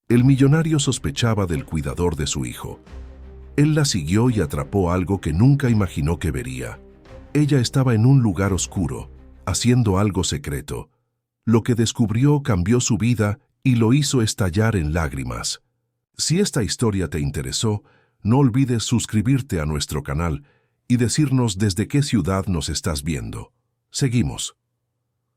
El millonario sospechaba del cuidador de su hijo. Él la siguió y atrapó algo que nunca imaginó que vería. Ella estaba en un lugar oscuro, haciendo algo secreto. Lo que descubrió cambió su vida y lo hizo estallar en lágrimas. Si esta historia te interesó, no olvides suscribirte a nuestro canal y decirnos desde qué ciudad nos estás viendo. Seguimos.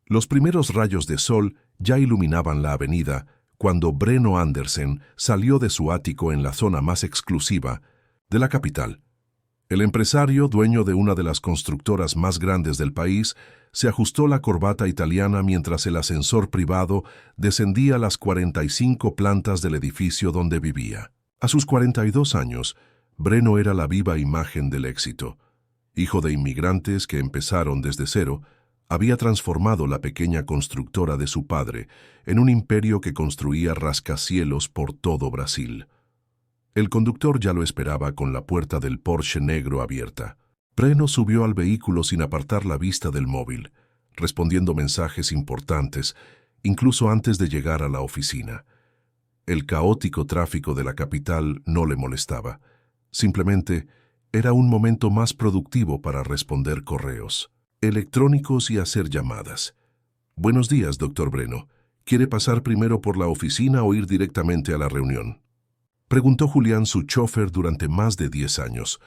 Los primeros rayos de sol ya iluminaban la avenida cuando Breno Andersen salió de su ático en la zona más exclusiva de la capital. El empresario, dueño de una de las constructoras más grandes del país, se ajustó la corbata italiana mientras el ascensor privado descendía las 45 plantas del edificio donde vivía. A sus 42 años, Breno era la viva imagen del éxito. Hijo de inmigrantes que empezaron desde cero, había transformado la pequeña constructora de su padre en un imperio que construía rascacielos por todo Brasil. El conductor ya lo esperaba con la puerta del Porsche negro abierta. Breno subió al vehículo sin apartar la vista del móvil, respondiendo mensajes importantes, incluso antes de llegar a la oficina. El caótico tráfico de la capital no le molestaba. Simplemente era un momento más productivo para responder correos electrónicos y hacer llamadas. Buenos días, doctor Breno. ¿Quiere pasar primero por la oficina o ir directamente a la reunión? Preguntó Julián, su chofer, durante más de 10 años.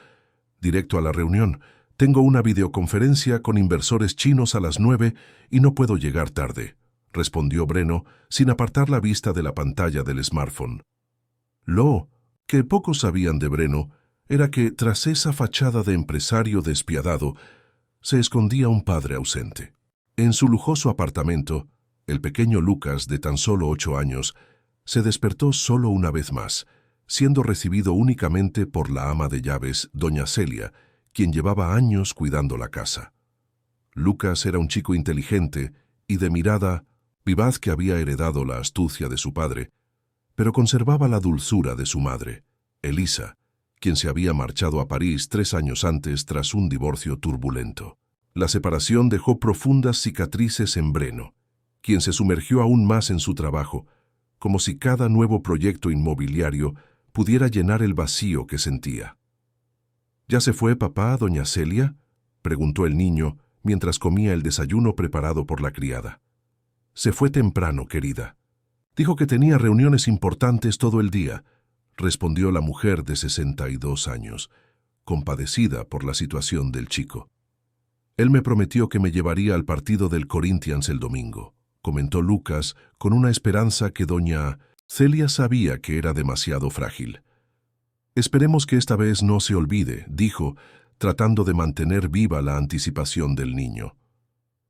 Directo a la reunión. Tengo una videoconferencia con inversores chinos a las 9 y no puedo llegar tarde, respondió Breno, sin apartar la vista de la pantalla del smartphone. Lo que pocos sabían de Breno era que, tras esa fachada de empresario despiadado, se escondía un padre ausente. En su lujoso apartamento, el pequeño Lucas, de tan solo 8 años, se despertó solo una vez más, siendo recibido únicamente por la ama de llaves, doña Celia, quien llevaba años cuidando la casa. Lucas era un chico inteligente y de mirada vivaz que había heredado la astucia de su padre, pero conservaba la dulzura de su madre, Elisa, quien se había marchado a París 3 años antes tras un divorcio turbulento. La separación dejó profundas cicatrices en Breno, quien se sumergió aún más en su trabajo, como si cada nuevo proyecto inmobiliario pudiera llenar el vacío que sentía. ¿Ya se fue papá, doña Celia?, preguntó el niño mientras comía el desayuno preparado por la criada. Se fue temprano, querida. Dijo que tenía reuniones importantes todo el día, respondió la mujer de 62 años, compadecida por la situación del chico. Él me prometió que me llevaría al partido del Corinthians el domingo, comentó Lucas con una esperanza que doña Celia sabía que era demasiado frágil. Esperemos que esta vez no se olvide, dijo, tratando de mantener viva la anticipación del niño.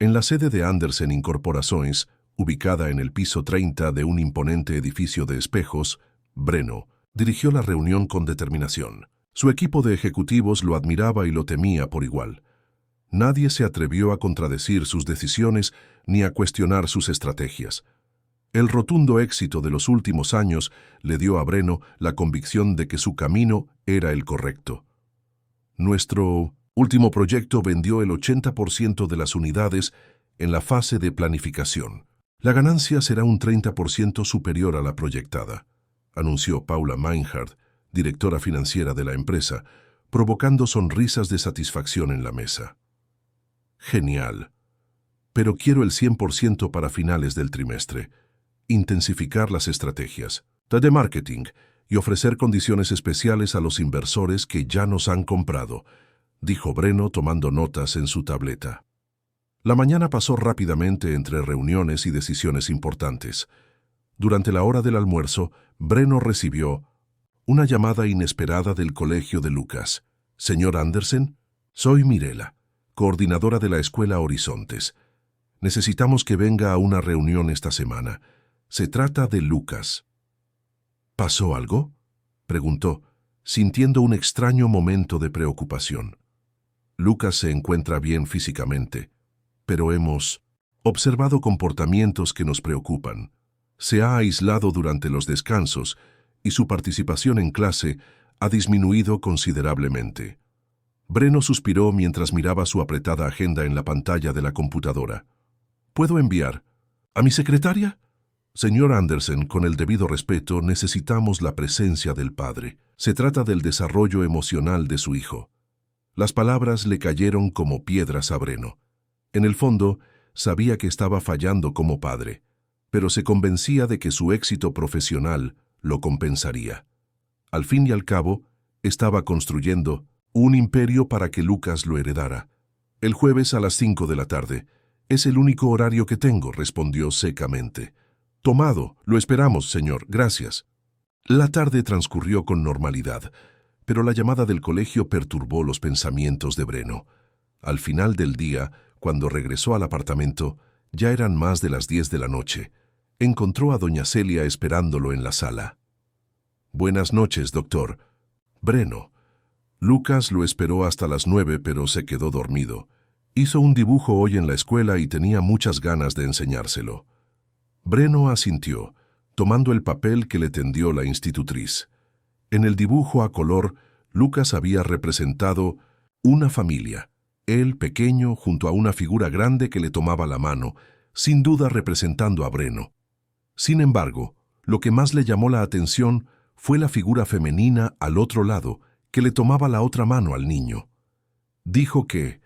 En la sede de Andersen Incorporações, ubicada en el piso 30 de un imponente edificio de espejos, Breno dirigió la reunión con determinación. Su equipo de ejecutivos lo admiraba y lo temía por igual. Nadie se atrevió a contradecir sus decisiones ni a cuestionar sus estrategias. El rotundo éxito de los últimos años le dio a Breno la convicción de que su camino era el correcto. Nuestro último proyecto vendió el 80% de las unidades en la fase de planificación. La ganancia será un 30% superior a la proyectada, anunció Paula Meinhardt, directora financiera de la empresa, provocando sonrisas de satisfacción en la mesa. Genial. Pero quiero el 100% para finales del trimestre. Intensificar las estrategias de marketing y ofrecer condiciones especiales a los inversores que ya nos han comprado, dijo Breno tomando notas en su tableta. La mañana pasó rápidamente entre reuniones y decisiones importantes. Durante la hora del almuerzo, Breno recibió una llamada inesperada del colegio de Lucas. «Señor Andersen, soy Mirela, coordinadora de la Escuela Horizontes. Necesitamos que venga a una reunión esta semana. Se trata de Lucas». «¿Pasó algo?», preguntó, sintiendo un extraño momento de preocupación. «Lucas se encuentra bien físicamente, pero hemos observado comportamientos que nos preocupan. Se ha aislado durante los descansos y su participación en clase ha disminuido considerablemente». Breno suspiró mientras miraba su apretada agenda en la pantalla de la computadora. «¿Puedo enviar a mi secretaria?», Señor Andersen, con el debido respeto, necesitamos la presencia del padre. Se trata del desarrollo emocional de su hijo. Las palabras le cayeron como piedras a Breno. En el fondo, sabía que estaba fallando como padre, pero se convencía de que su éxito profesional lo compensaría. Al fin y al cabo, estaba construyendo un imperio para que Lucas lo heredara. El jueves a las 5 de la tarde. Es el único horario que tengo, respondió secamente. Tomado, lo esperamos, señor, gracias. La tarde transcurrió con normalidad, pero la llamada del colegio perturbó los pensamientos de Breno. Al final del día, cuando regresó al apartamento, ya eran más de las 10 de la noche. Encontró a doña Celia esperándolo en la sala. Buenas noches, doctor. Breno. Lucas lo esperó hasta las 9, pero se quedó dormido. Hizo un dibujo hoy en la escuela y tenía muchas ganas de enseñárselo. Breno asintió, tomando el papel que le tendió la institutriz. En el dibujo a color, Lucas había representado una familia, él pequeño junto a una figura grande que le tomaba la mano, sin duda representando a Breno. Sin embargo, lo que más le llamó la atención fue la figura femenina al otro lado, que le tomaba la otra mano al niño. Dijo que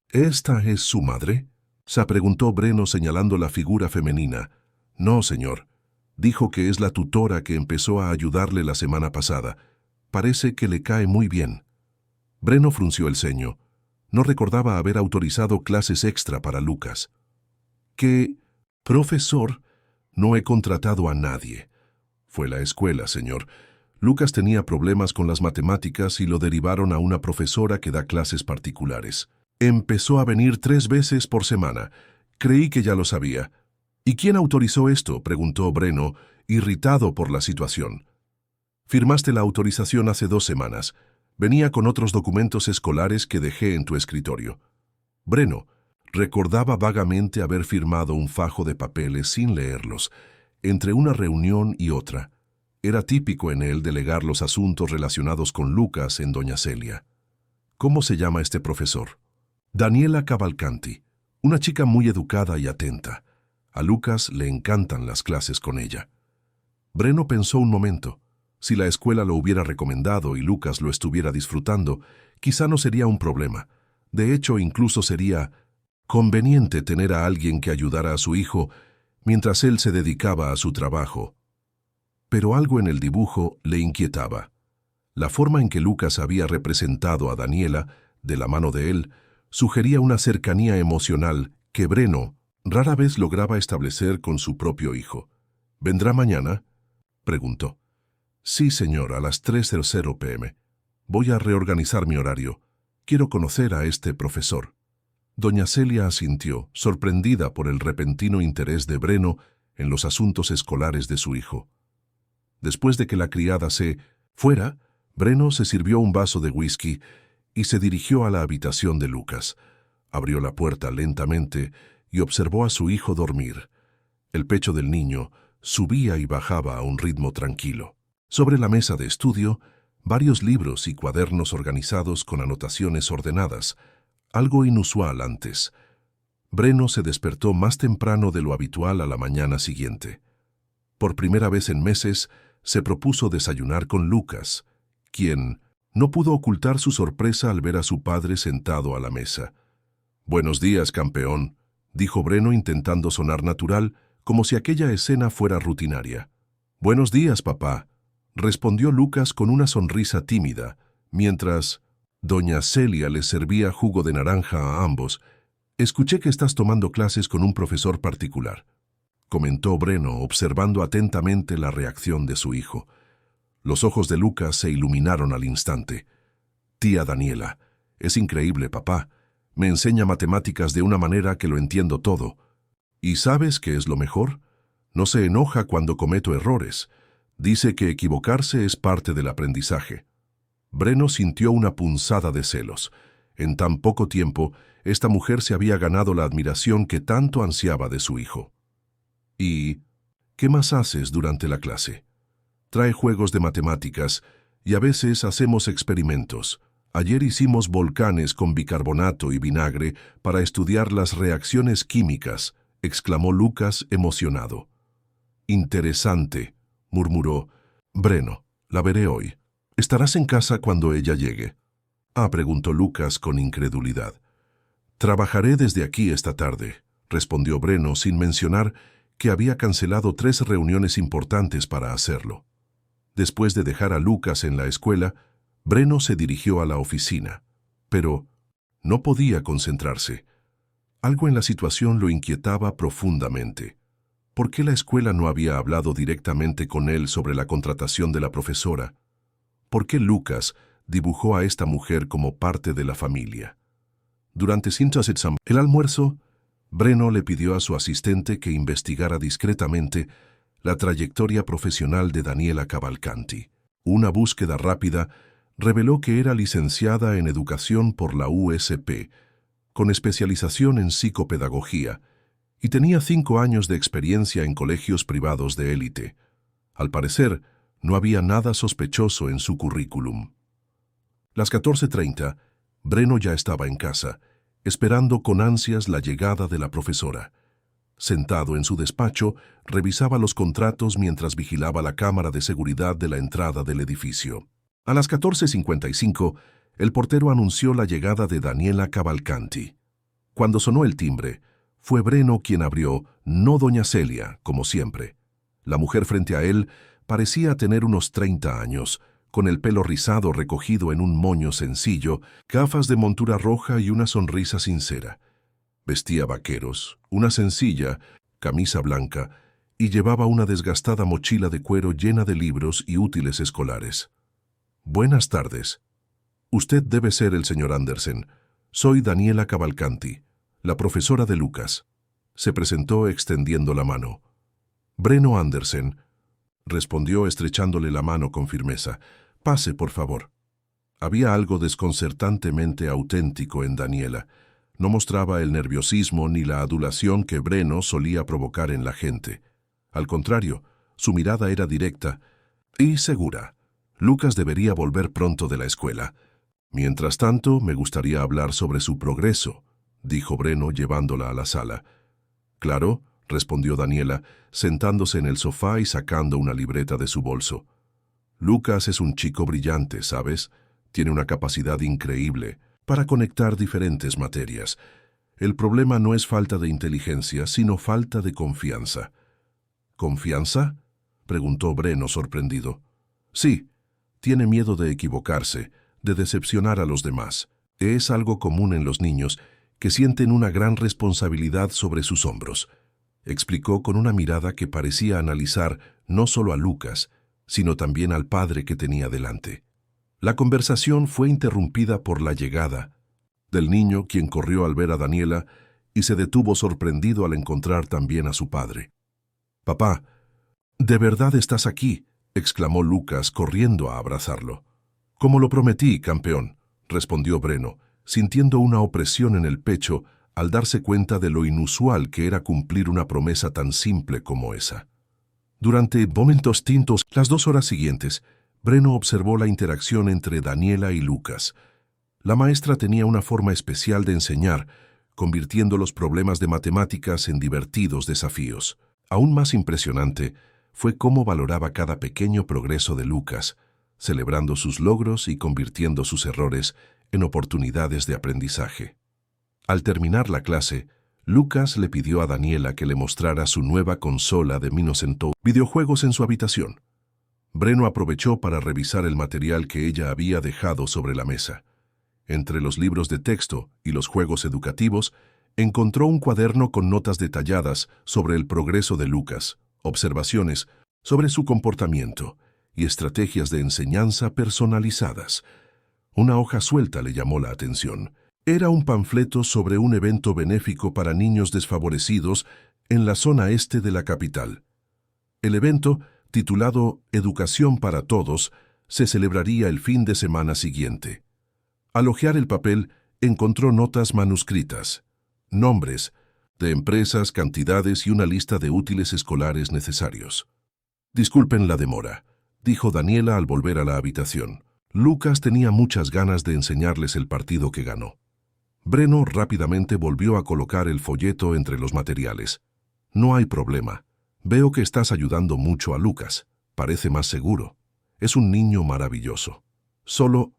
¿esta es su madre? Se preguntó Breno señalando la figura femenina. No, señor. Dijo que es la tutora que empezó a ayudarle la semana pasada. Parece que le cae muy bien. Breno frunció el ceño. No recordaba haber autorizado clases extra para Lucas. ¿Qué? Profesor, no he contratado a nadie. Fue la escuela, señor. Lucas tenía problemas con las matemáticas y lo derivaron a una profesora que da clases particulares. Empezó a venir 3 veces por semana. Creí que ya lo sabía. ¿Y quién autorizó esto?, preguntó Breno, irritado por la situación. Firmaste la autorización hace 2 semanas. Venía con otros documentos escolares que dejé en tu escritorio. Breno recordaba vagamente haber firmado un fajo de papeles sin leerlos, entre una reunión y otra. Era típico en él delegar los asuntos relacionados con Lucas en doña Celia. ¿Cómo se llama este profesor? Daniela Cavalcanti, una chica muy educada y atenta. A Lucas le encantan las clases con ella. Breno pensó un momento. Si la escuela lo hubiera recomendado y Lucas lo estuviera disfrutando, quizá no sería un problema. De hecho, incluso sería conveniente tener a alguien que ayudara a su hijo mientras él se dedicaba a su trabajo. Pero algo en el dibujo le inquietaba. La forma en que Lucas había representado a Daniela, de la mano de él, sugería una cercanía emocional que Breno rara vez lograba establecer con su propio hijo. ¿Vendrá mañana?, preguntó. Sí, señor, a las 3:00 p.m. Voy a reorganizar mi horario. Quiero conocer a este profesor. Doña Celia asintió, sorprendida por el repentino interés de Breno en los asuntos escolares de su hijo. Después de que la criada se fuera, Breno se sirvió un vaso de whisky y se dirigió a la habitación de Lucas. Abrió la puerta lentamente y observó a su hijo dormir. El pecho del niño subía y bajaba a un ritmo tranquilo. Sobre la mesa de estudio, varios libros y cuadernos organizados con anotaciones ordenadas, algo inusual antes. Breno se despertó más temprano de lo habitual a la mañana siguiente. Por primera vez en meses, se propuso desayunar con Lucas, quien no pudo ocultar su sorpresa al ver a su padre sentado a la mesa. «Buenos días, campeón», dijo Breno intentando sonar natural, como si aquella escena fuera rutinaria. «Buenos días, papá», respondió Lucas con una sonrisa tímida, mientras doña Celia les servía jugo de naranja a ambos. «Escuché que estás tomando clases con un profesor particular», comentó Breno, observando atentamente la reacción de su hijo. Los ojos de Lucas se iluminaron al instante. «Tía Daniela, es increíble, papá. Me enseña matemáticas de una manera que lo entiendo todo. ¿Y sabes qué es lo mejor? No se enoja cuando cometo errores. Dice que equivocarse es parte del aprendizaje». Breno sintió una punzada de celos. En tan poco tiempo, esta mujer se había ganado la admiración que tanto ansiaba de su hijo. «¿Y qué más haces durante la clase?» «Trae juegos de matemáticas y a veces hacemos experimentos. Ayer hicimos volcanes con bicarbonato y vinagre para estudiar las reacciones químicas», exclamó Lucas emocionado. Interesante, murmuró. Breno, la veré hoy. ¿Estarás en casa cuando ella llegue? Preguntó Lucas con incredulidad. Trabajaré desde aquí esta tarde, respondió Breno sin mencionar que había cancelado 3 reuniones importantes para hacerlo. Después de dejar a Lucas en la escuela, Breno se dirigió a la oficina, pero no podía concentrarse. Algo en la situación lo inquietaba profundamente. ¿Por qué la escuela no había hablado directamente con él sobre la contratación de la profesora? ¿Por qué Lucas dibujó a esta mujer como parte de la familia? Durante el almuerzo, Breno le pidió a su asistente que investigara discretamente la trayectoria profesional de Daniela Cavalcanti. Una búsqueda rápida reveló que era licenciada en Educación por la USP, con especialización en psicopedagogía, y tenía 5 años de experiencia en colegios privados de élite. Al parecer, no había nada sospechoso en su currículum. Las 14:30, Breno ya estaba en casa, esperando con ansias la llegada de la profesora. Sentado en su despacho, revisaba los contratos mientras vigilaba la cámara de seguridad de la entrada del edificio. A las 14:55, el portero anunció la llegada de Daniela Cavalcanti. Cuando sonó el timbre, fue Breno quien abrió, no doña Celia, como siempre. La mujer frente a él parecía tener unos 30 años, con el pelo rizado recogido en un moño sencillo, gafas de montura roja y una sonrisa sincera. Vestía vaqueros, una sencilla camisa blanca, y llevaba una desgastada mochila de cuero llena de libros y útiles escolares. Buenas tardes. Usted debe ser el señor Andersen. Soy Daniela Cavalcanti, la profesora de Lucas. Se presentó extendiendo la mano. Breno Andersen, respondió estrechándole la mano con firmeza. Pase, por favor. Había algo desconcertantemente auténtico en Daniela. No mostraba el nerviosismo ni la adulación que Breno solía provocar en la gente. Al contrario, su mirada era directa y segura. Lucas debería volver pronto de la escuela. Mientras tanto, me gustaría hablar sobre su progreso, dijo Breno llevándola a la sala. Claro, respondió Daniela, sentándose en el sofá y sacando una libreta de su bolso. Lucas es un chico brillante, ¿sabes? Tiene una capacidad increíble para conectar diferentes materias. El problema no es falta de inteligencia, sino falta de confianza. ¿Confianza?, preguntó Breno sorprendido. Sí, tiene miedo de equivocarse, de decepcionar a los demás. Es algo común en los niños, que sienten una gran responsabilidad sobre sus hombros, explicó con una mirada que parecía analizar no solo a Lucas, sino también al padre que tenía delante. La conversación fue interrumpida por la llegada del niño, quien corrió al ver a Daniela y se detuvo sorprendido al encontrar también a su padre. «Papá, ¿de verdad estás aquí?», exclamó Lucas corriendo a abrazarlo. «Como lo prometí, campeón», respondió Breno, sintiendo una opresión en el pecho al darse cuenta de lo inusual que era cumplir una promesa tan simple como esa. Durante momentos tintos, las 2 horas siguientes, Breno observó la interacción entre Daniela y Lucas. La maestra tenía una forma especial de enseñar, convirtiendo los problemas de matemáticas en divertidos desafíos. Aún más impresionante fue cómo valoraba cada pequeño progreso de Lucas, celebrando sus logros y convirtiendo sus errores en oportunidades de aprendizaje. Al terminar la clase, Lucas le pidió a Daniela que le mostrara su nueva consola de Minocentou videojuegos en su habitación. Breno aprovechó para revisar el material que ella había dejado sobre la mesa. Entre los libros de texto y los juegos educativos, encontró un cuaderno con notas detalladas sobre el progreso de Lucas, observaciones sobre su comportamiento y estrategias de enseñanza personalizadas. Una hoja suelta le llamó la atención. Era un panfleto sobre un evento benéfico para niños desfavorecidos en la zona este de la capital. El evento, titulado Educación para Todos, se celebraría el fin de semana siguiente. Al hojear el papel, encontró notas manuscritas, nombres de empresas, cantidades y una lista de útiles escolares necesarios. «Disculpen la demora», dijo Daniela al volver a la habitación. Lucas tenía muchas ganas de enseñarles el partido que ganó. Breno rápidamente volvió a colocar el folleto entre los materiales. «No hay problema», Veo que estás ayudando mucho a Lucas. Parece más seguro. Es un niño maravilloso. Solo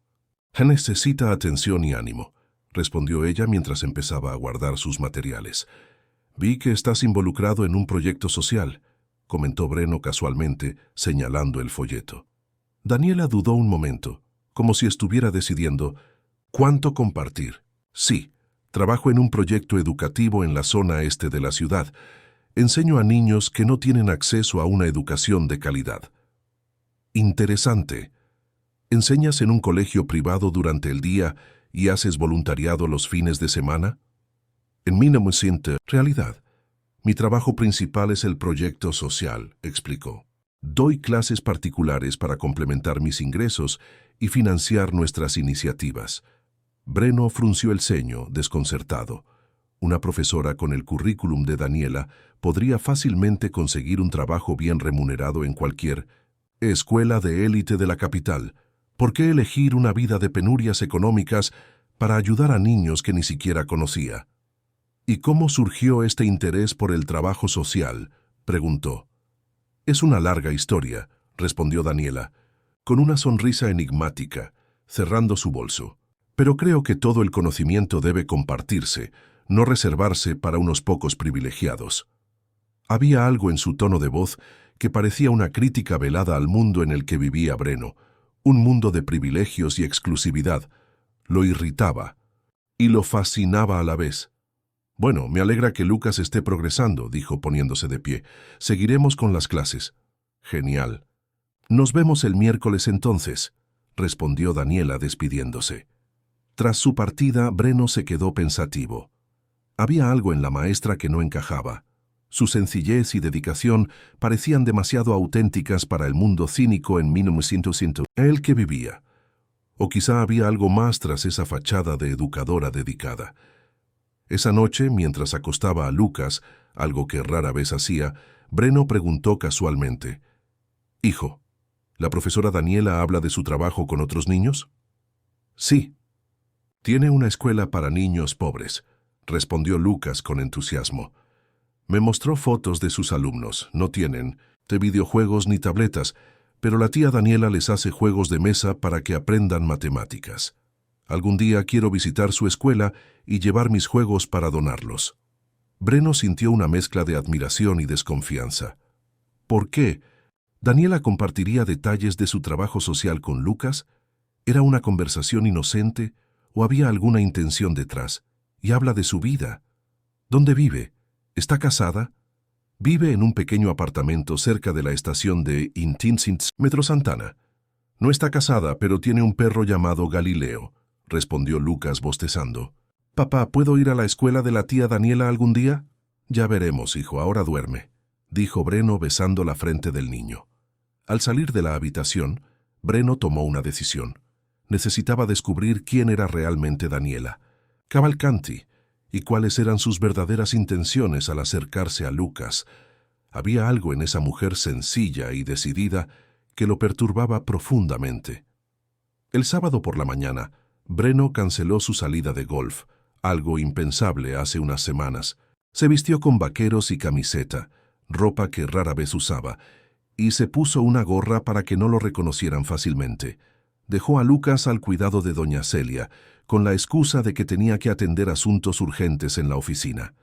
necesita atención y ánimo, respondió ella mientras empezaba a guardar sus materiales. Vi que estás involucrado en un proyecto social, comentó Breno casualmente, señalando el folleto. Daniela dudó un momento, como si estuviera decidiendo cuánto compartir. Sí, trabajo en un proyecto educativo en la zona este de la ciudad. Enseño a niños que no tienen acceso a una educación de calidad. Interesante. ¿Enseñas en un colegio privado durante el día y haces voluntariado los fines de semana? En mí no me siento realidad. Mi trabajo principal es el proyecto social, explicó. Doy clases particulares para complementar mis ingresos y financiar nuestras iniciativas. Breno frunció el ceño, desconcertado. Una profesora con el currículum de Daniela podría fácilmente conseguir un trabajo bien remunerado en cualquier escuela de élite de la capital. ¿Por qué elegir una vida de penurias económicas para ayudar a niños que ni siquiera conocía? ¿Y cómo surgió este interés por el trabajo social?, preguntó. Es una larga historia, respondió Daniela, con una sonrisa enigmática, cerrando su bolso. Pero creo que todo el conocimiento debe compartirse, no reservarse para unos pocos privilegiados. Había algo en su tono de voz que parecía una crítica velada al mundo en el que vivía Breno, un mundo de privilegios y exclusividad. Lo irritaba y lo fascinaba a la vez. Bueno, me alegra que Lucas esté progresando, dijo poniéndose de pie. Seguiremos con las clases. Genial. Nos vemos el miércoles entonces, respondió Daniela despidiéndose. Tras su partida, Breno se quedó pensativo. Había algo en la maestra que no encajaba. Su sencillez y dedicación parecían demasiado auténticas para el mundo cínico en 1900 en el que vivía. O quizá había algo más tras esa fachada de educadora dedicada. Esa noche, mientras acostaba a Lucas, algo que rara vez hacía, Breno preguntó casualmente: «Hijo, ¿la profesora Daniela habla de su trabajo con otros niños?» «Sí. Tiene una escuela para niños pobres», respondió Lucas con entusiasmo. «Me mostró fotos de sus alumnos. No tienen de videojuegos ni tabletas, pero la tía Daniela les hace juegos de mesa para que aprendan matemáticas. Algún día quiero visitar su escuela y llevar mis juegos para donarlos». Breno sintió una mezcla de admiración y desconfianza. ¿Por qué? ¿Daniela compartiría detalles de su trabajo social con Lucas? ¿Era una conversación inocente o había alguna intención detrás? Y habla de su vida. ¿Dónde vive? ¿Está casada? Vive en un pequeño apartamento cerca de la estación de Intinsins, Metro Santana. No está casada, pero tiene un perro llamado Galileo, respondió Lucas bostezando. «Papá, ¿puedo ir a la escuela de la tía Daniela algún día?» «Ya veremos, hijo, ahora duerme», dijo Breno besando la frente del niño. Al salir de la habitación, Breno tomó una decisión. Necesitaba descubrir quién era realmente Daniela Cavalcanti y cuáles eran sus verdaderas intenciones al acercarse a Lucas. Había algo en esa mujer sencilla y decidida que lo perturbaba profundamente. El sábado por la mañana, Breno canceló su salida de golf, algo impensable hace unas semanas. Se vistió con vaqueros y camiseta, ropa que rara vez usaba, y se puso una gorra para que no lo reconocieran fácilmente. Dejó a Lucas al cuidado de doña Celia, con la excusa de que tenía que atender asuntos urgentes en la oficina.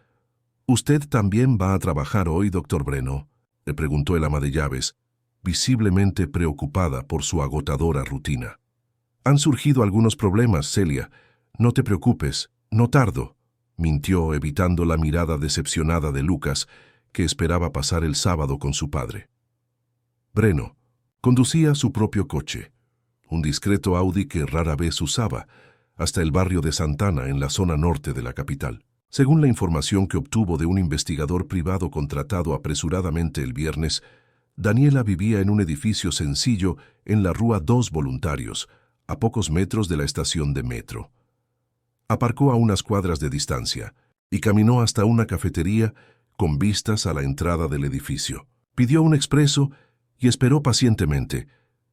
«¿Usted también va a trabajar hoy, doctor Breno?», le preguntó el ama de llaves, visiblemente preocupada por su agotadora rutina. «Han surgido algunos problemas, Celia. No te preocupes, no tardo», mintió, evitando la mirada decepcionada de Lucas, que esperaba pasar el sábado con su padre. Breno conducía su propio coche, un discreto Audi que rara vez usaba, hasta el barrio de Santana, en la zona norte de la capital. Según la información que obtuvo de un investigador privado contratado apresuradamente el viernes, Daniela vivía en un edificio sencillo en la Rúa Dos Voluntarios, a pocos metros de la estación de metro. Aparcó a unas cuadras de distancia y caminó hasta una cafetería con vistas a la entrada del edificio. Pidió un expreso y esperó pacientemente,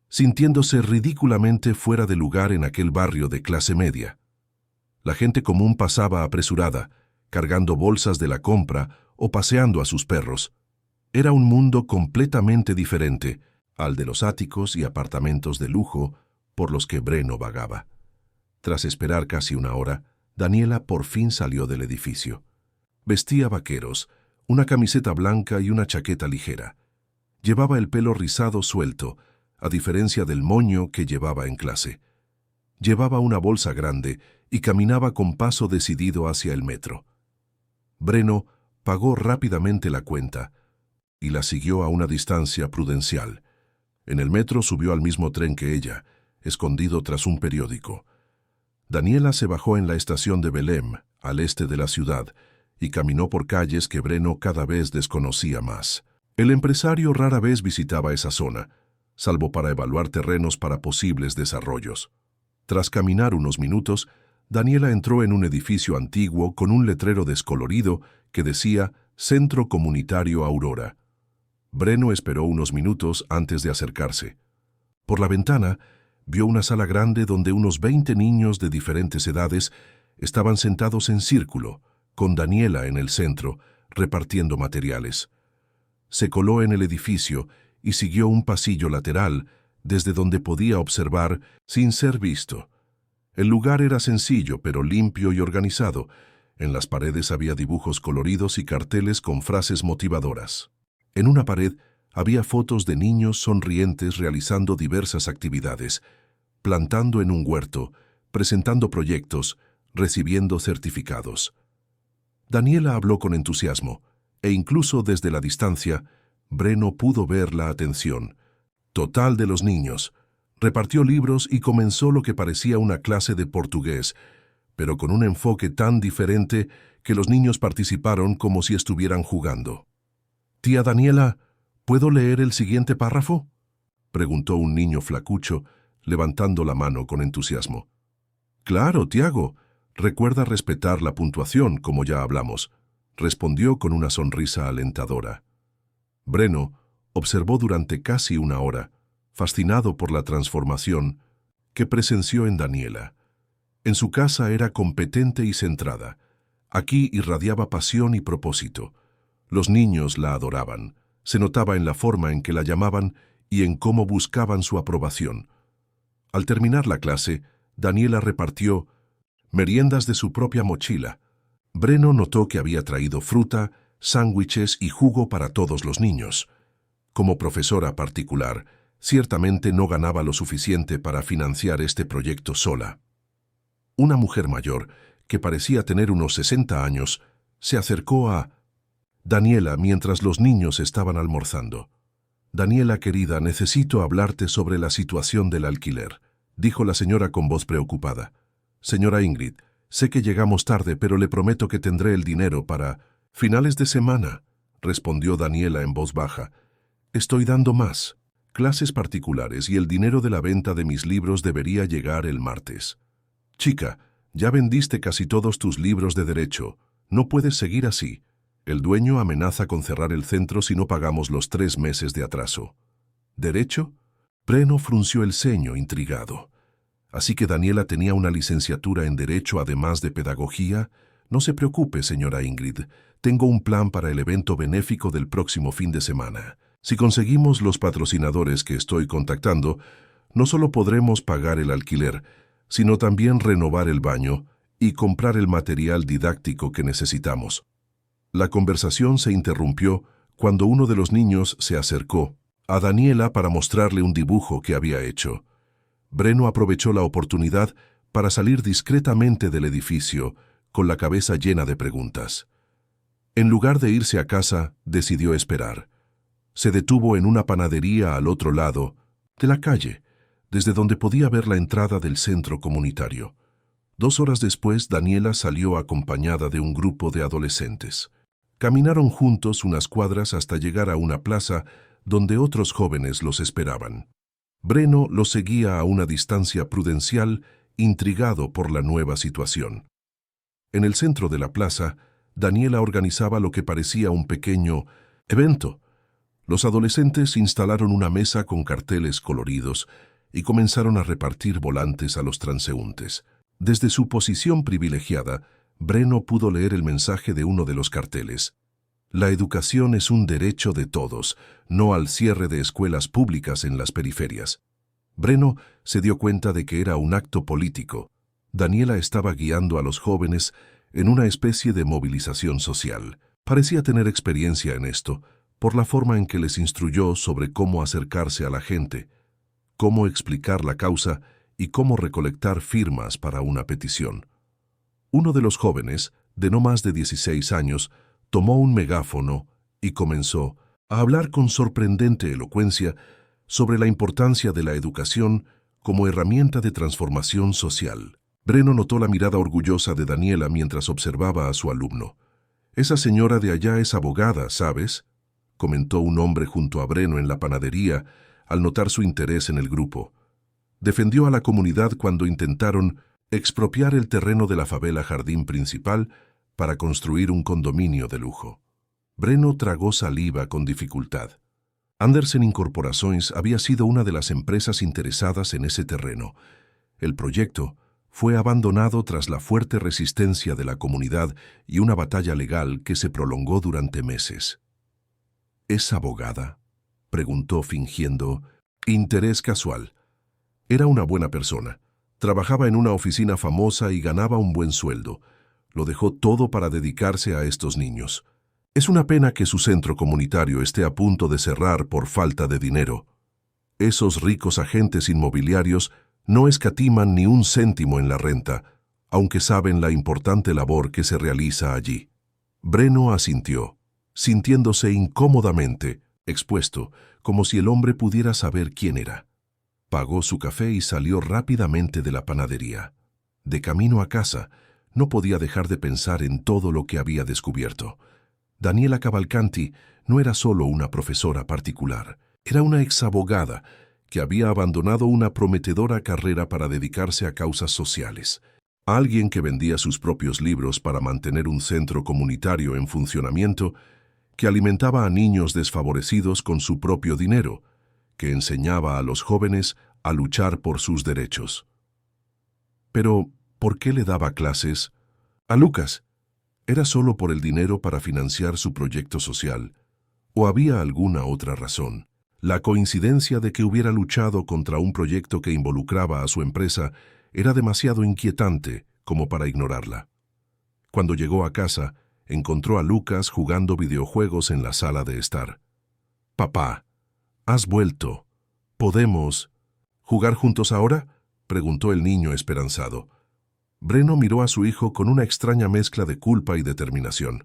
sintiéndose ridículamente fuera de lugar en aquel barrio de clase media. La gente común pasaba apresurada, cargando bolsas de la compra o paseando a sus perros. Era un mundo completamente diferente al de los áticos y apartamentos de lujo por los que Breno vagaba. Tras esperar casi una hora, Daniela por fin salió del edificio. Vestía vaqueros, una camiseta blanca y una chaqueta ligera. Llevaba el pelo rizado suelto, a diferencia del moño que llevaba en clase. Llevaba una bolsa grande y caminaba con paso decidido hacia el metro. Breno pagó rápidamente la cuenta y la siguió a una distancia prudencial. En el metro subió al mismo tren que ella, escondido tras un periódico. Daniela se bajó en la estación de Belém, al este de la ciudad, y caminó por calles que Breno cada vez desconocía más. El empresario rara vez visitaba esa zona, salvo para evaluar terrenos para posibles desarrollos. Tras caminar unos minutos, Daniela entró en un edificio antiguo con un letrero descolorido que decía Centro Comunitario Aurora. Breno esperó unos minutos antes de acercarse. Por la ventana, vio una sala grande donde unos 20 niños de diferentes edades estaban sentados en círculo, con Daniela en el centro, repartiendo materiales. Se coló en el edificio y siguió un pasillo lateral, desde donde podía observar sin ser visto. El lugar era sencillo, pero limpio y organizado. En las paredes había dibujos coloridos y carteles con frases motivadoras. En una pared había fotos de niños sonrientes realizando diversas actividades, plantando en un huerto, presentando proyectos, recibiendo certificados. Daniela habló con entusiasmo, e incluso desde la distancia, Breno pudo ver la atención total de los niños. Repartió libros y comenzó lo que parecía una clase de portugués, pero con un enfoque tan diferente que los niños participaron como si estuvieran jugando. «Tía Daniela, ¿puedo leer el siguiente párrafo?», preguntó un niño flacucho, levantando la mano con entusiasmo. «Claro, Tiago, recuerda respetar la puntuación, como ya hablamos», respondió con una sonrisa alentadora. Breno observó durante casi una hora, fascinado por la transformación que presenció en Daniela. En su casa era competente y centrada. Aquí irradiaba pasión y propósito. Los niños la adoraban. Se notaba en la forma en que la llamaban y en cómo buscaban su aprobación. Al terminar la clase, Daniela repartió meriendas de su propia mochila. Breno notó que había traído fruta, sándwiches y jugo para todos los niños. Como profesora particular, ciertamente no ganaba lo suficiente para financiar este proyecto sola. Una mujer mayor, que parecía tener unos 60 años, se acercó a Daniela mientras los niños estaban almorzando. «Daniela, querida, necesito hablarte sobre la situación del alquiler», dijo la señora con voz preocupada. «Señora Ingrid, sé que llegamos tarde, pero le prometo que tendré el dinero para finales de semana», respondió Daniela en voz baja. «Estoy dando más clases particulares y el dinero de la venta de mis libros debería llegar el martes». «Chica, ya vendiste casi todos tus libros de derecho. No puedes seguir así. El dueño amenaza con cerrar el centro si no pagamos los 3 meses de atraso». «¿Derecho?». Breno frunció el ceño, intrigado. «Así que Daniela tenía una licenciatura en Derecho además de Pedagogía. No se preocupe, señora Ingrid. Tengo un plan para el evento benéfico del próximo fin de semana. Si conseguimos los patrocinadores que estoy contactando, no solo podremos pagar el alquiler, sino también renovar el baño y comprar el material didáctico que necesitamos». La conversación se interrumpió cuando uno de los niños se acercó a Daniela para mostrarle un dibujo que había hecho. Breno aprovechó la oportunidad para salir discretamente del edificio, con la cabeza llena de preguntas. En lugar de irse a casa, decidió esperar. Se detuvo en una panadería al otro lado de la calle, desde donde podía ver la entrada del centro comunitario. 2 horas después, Daniela salió acompañada de un grupo de adolescentes. Caminaron juntos unas cuadras hasta llegar a una plaza donde otros jóvenes los esperaban. Breno los seguía a una distancia prudencial, intrigado por la nueva situación. En el centro de la plaza, Daniela organizaba lo que parecía un pequeño evento. Los adolescentes instalaron una mesa con carteles coloridos y comenzaron a repartir volantes a los transeúntes. Desde su posición privilegiada, Breno pudo leer el mensaje de uno de los carteles. La educación es un derecho de todos, no al cierre de escuelas públicas en las periferias. Breno se dio cuenta de que era un acto político. Daniela estaba guiando a los jóvenes en una especie de movilización social. Parecía tener experiencia en esto, por la forma en que les instruyó sobre cómo acercarse a la gente, cómo explicar la causa y cómo recolectar firmas para una petición. Uno de los jóvenes, de no más de 16 años, tomó un megáfono y comenzó a hablar con sorprendente elocuencia sobre la importancia de la educación como herramienta de transformación social. Breno notó la mirada orgullosa de Daniela mientras observaba a su alumno. «Esa señora de allá es abogada, ¿sabes?», comentó un hombre junto a Breno en la panadería al notar su interés en el grupo. Defendió a la comunidad cuando intentaron expropiar el terreno de la favela Jardín Principal para construir un condominio de lujo. Breno tragó saliva con dificultad. Andersen Incorporaciones había sido una de las empresas interesadas en ese terreno. El proyecto fue abandonado tras la fuerte resistencia de la comunidad y una batalla legal que se prolongó durante meses. «¿Es abogada?», preguntó fingiendo interés casual. Era una buena persona. Trabajaba en una oficina famosa y ganaba un buen sueldo. Lo dejó todo para dedicarse a estos niños. Es una pena que su centro comunitario esté a punto de cerrar por falta de dinero. Esos ricos agentes inmobiliarios no escatiman ni un céntimo en la renta, aunque saben la importante labor que se realiza allí. Breno asintió, sintiéndose incómodamente expuesto, como si el hombre pudiera saber quién era. Pagó su café y salió rápidamente de la panadería. De camino a casa, no podía dejar de pensar en todo lo que había descubierto. Daniela Cavalcanti no era solo una profesora particular, era una exabogada que había abandonado una prometedora carrera para dedicarse a causas sociales. Alguien que vendía sus propios libros para mantener un centro comunitario en funcionamiento, que alimentaba a niños desfavorecidos con su propio dinero, que enseñaba a los jóvenes a luchar por sus derechos. Pero, ¿por qué le daba clases a Lucas? ¿Era solo por el dinero para financiar su proyecto social? ¿O había alguna otra razón? La coincidencia de que hubiera luchado contra un proyecto que involucraba a su empresa era demasiado inquietante como para ignorarla. Cuando llegó a casa, encontró a Lucas jugando videojuegos en la sala de estar. «Papá, has vuelto. ¿Podemos jugar juntos ahora?», preguntó el niño esperanzado. Breno miró a su hijo con una extraña mezcla de culpa y determinación.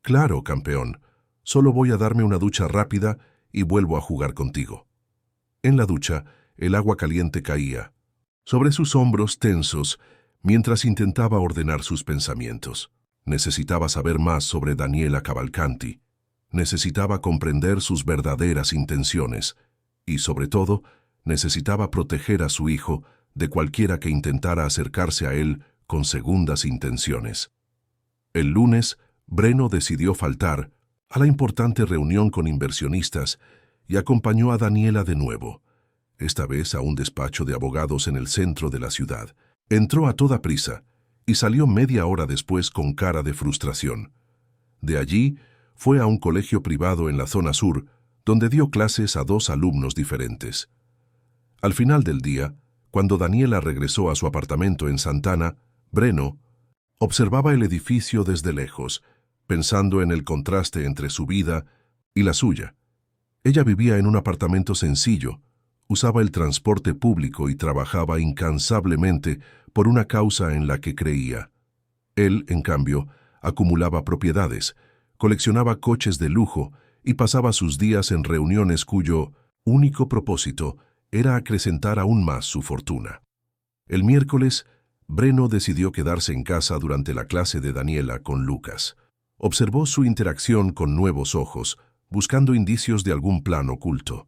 «Claro, campeón. Solo voy a darme una ducha rápida y vuelvo a jugar contigo». En la ducha, el agua caliente caía sobre sus hombros tensos mientras intentaba ordenar sus pensamientos. Necesitaba saber más sobre Daniela Cavalcanti. Necesitaba comprender sus verdaderas intenciones y, sobre todo, necesitaba proteger a su hijo de cualquiera que intentara acercarse a él con segundas intenciones. El lunes, Breno decidió faltar a la importante reunión con inversionistas y acompañó a Daniela de nuevo, esta vez a un despacho de abogados en el centro de la ciudad. Entró a toda prisa y salió media hora después con cara de frustración. De allí, fue a un colegio privado en la zona sur, donde dio clases a 2 alumnos diferentes. Al final del día, cuando Daniela regresó a su apartamento en Santana, Breno observaba el edificio desde lejos, pensando en el contraste entre su vida y la suya. Ella vivía en un apartamento sencillo, usaba el transporte público y trabajaba incansablemente por una causa en la que creía. Él, en cambio, acumulaba propiedades, coleccionaba coches de lujo y pasaba sus días en reuniones cuyo único propósito era acrecentar aún más su fortuna. El miércoles, Breno decidió quedarse en casa durante la clase de Daniela con Lucas. Observó su interacción con nuevos ojos, buscando indicios de algún plan oculto.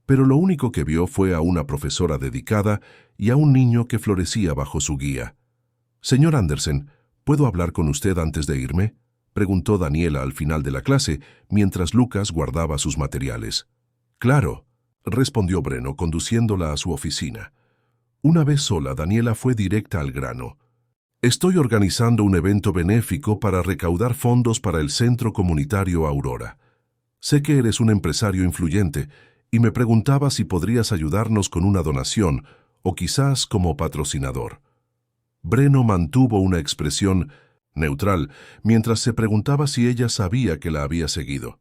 Pero lo único que vio fue a una profesora dedicada y a un niño que florecía bajo su guía. «Señor Andersen, ¿puedo hablar con usted antes de irme?», preguntó Daniela al final de la clase, mientras Lucas guardaba sus materiales. «Claro», respondió Breno, conduciéndola a su oficina. Una vez sola, Daniela fue directa al grano. Estoy organizando un evento benéfico para recaudar fondos para el Centro Comunitario Aurora. Sé que eres un empresario influyente y me preguntaba si podrías ayudarnos con una donación o quizás como patrocinador. Breno mantuvo una expresión neutral mientras se preguntaba si ella sabía que la había seguido.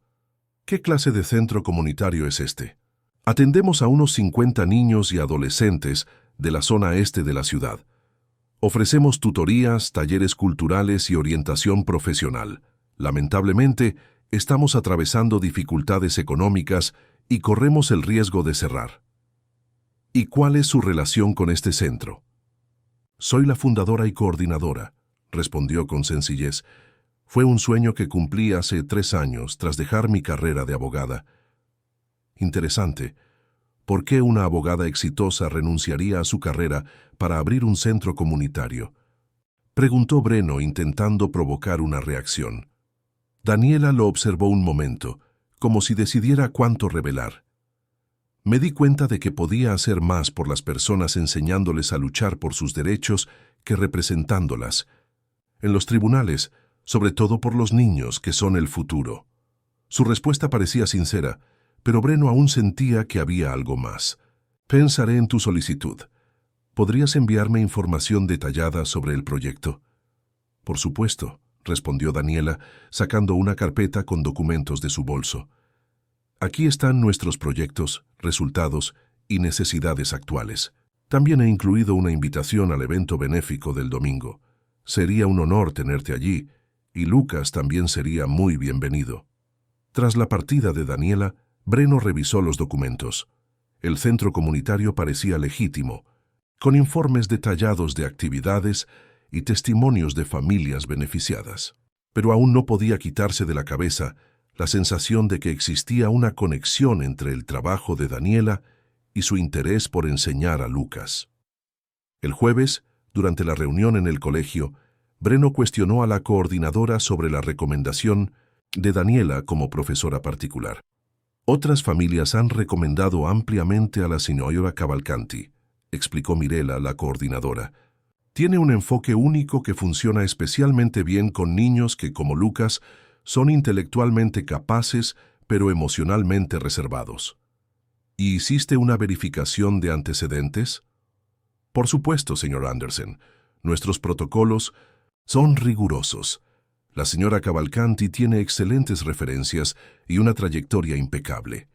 ¿Qué clase de centro comunitario es este? Atendemos a unos 50 niños y adolescentes de la zona este de la ciudad. Ofrecemos tutorías, talleres culturales y orientación profesional. Lamentablemente, estamos atravesando dificultades económicas y corremos el riesgo de cerrar. ¿Y cuál es su relación con este centro? Soy la fundadora y coordinadora, respondió con sencillez. Fue un sueño que cumplí hace 3 años tras dejar mi carrera de abogada. Interesante. ¿Por qué una abogada exitosa renunciaría a su carrera para abrir un centro comunitario? Preguntó Breno intentando provocar una reacción. Daniela lo observó un momento, como si decidiera cuánto revelar. Me di cuenta de que podía hacer más por las personas enseñándoles a luchar por sus derechos que representándolas. En los tribunales, sobre todo por los niños que son el futuro. Su respuesta parecía sincera, pero Breno aún sentía que había algo más. Pensaré en tu solicitud. ¿Podrías enviarme información detallada sobre el proyecto? Por supuesto, respondió Daniela, sacando una carpeta con documentos de su bolso. Aquí están nuestros proyectos, resultados y necesidades actuales. También he incluido una invitación al evento benéfico del domingo. Sería un honor tenerte allí, y Lucas también sería muy bienvenido. Tras la partida de Daniela, Breno revisó los documentos. El centro comunitario parecía legítimo, con informes detallados de actividades y testimonios de familias beneficiadas. Pero aún no podía quitarse de la cabeza la sensación de que existía una conexión entre el trabajo de Daniela y su interés por enseñar a Lucas. El jueves, durante la reunión en el colegio, Breno cuestionó a la coordinadora sobre la recomendación de Daniela como profesora particular. Otras familias han recomendado ampliamente a la señora Cavalcanti, explicó Mirela, la coordinadora. Tiene un enfoque único que funciona especialmente bien con niños que, como Lucas, son intelectualmente capaces, pero emocionalmente reservados. ¿Y hiciste una verificación de antecedentes? Por supuesto, señor Anderson. Nuestros protocolos son rigurosos. La señora Cavalcanti tiene excelentes referencias y una trayectoria impecable.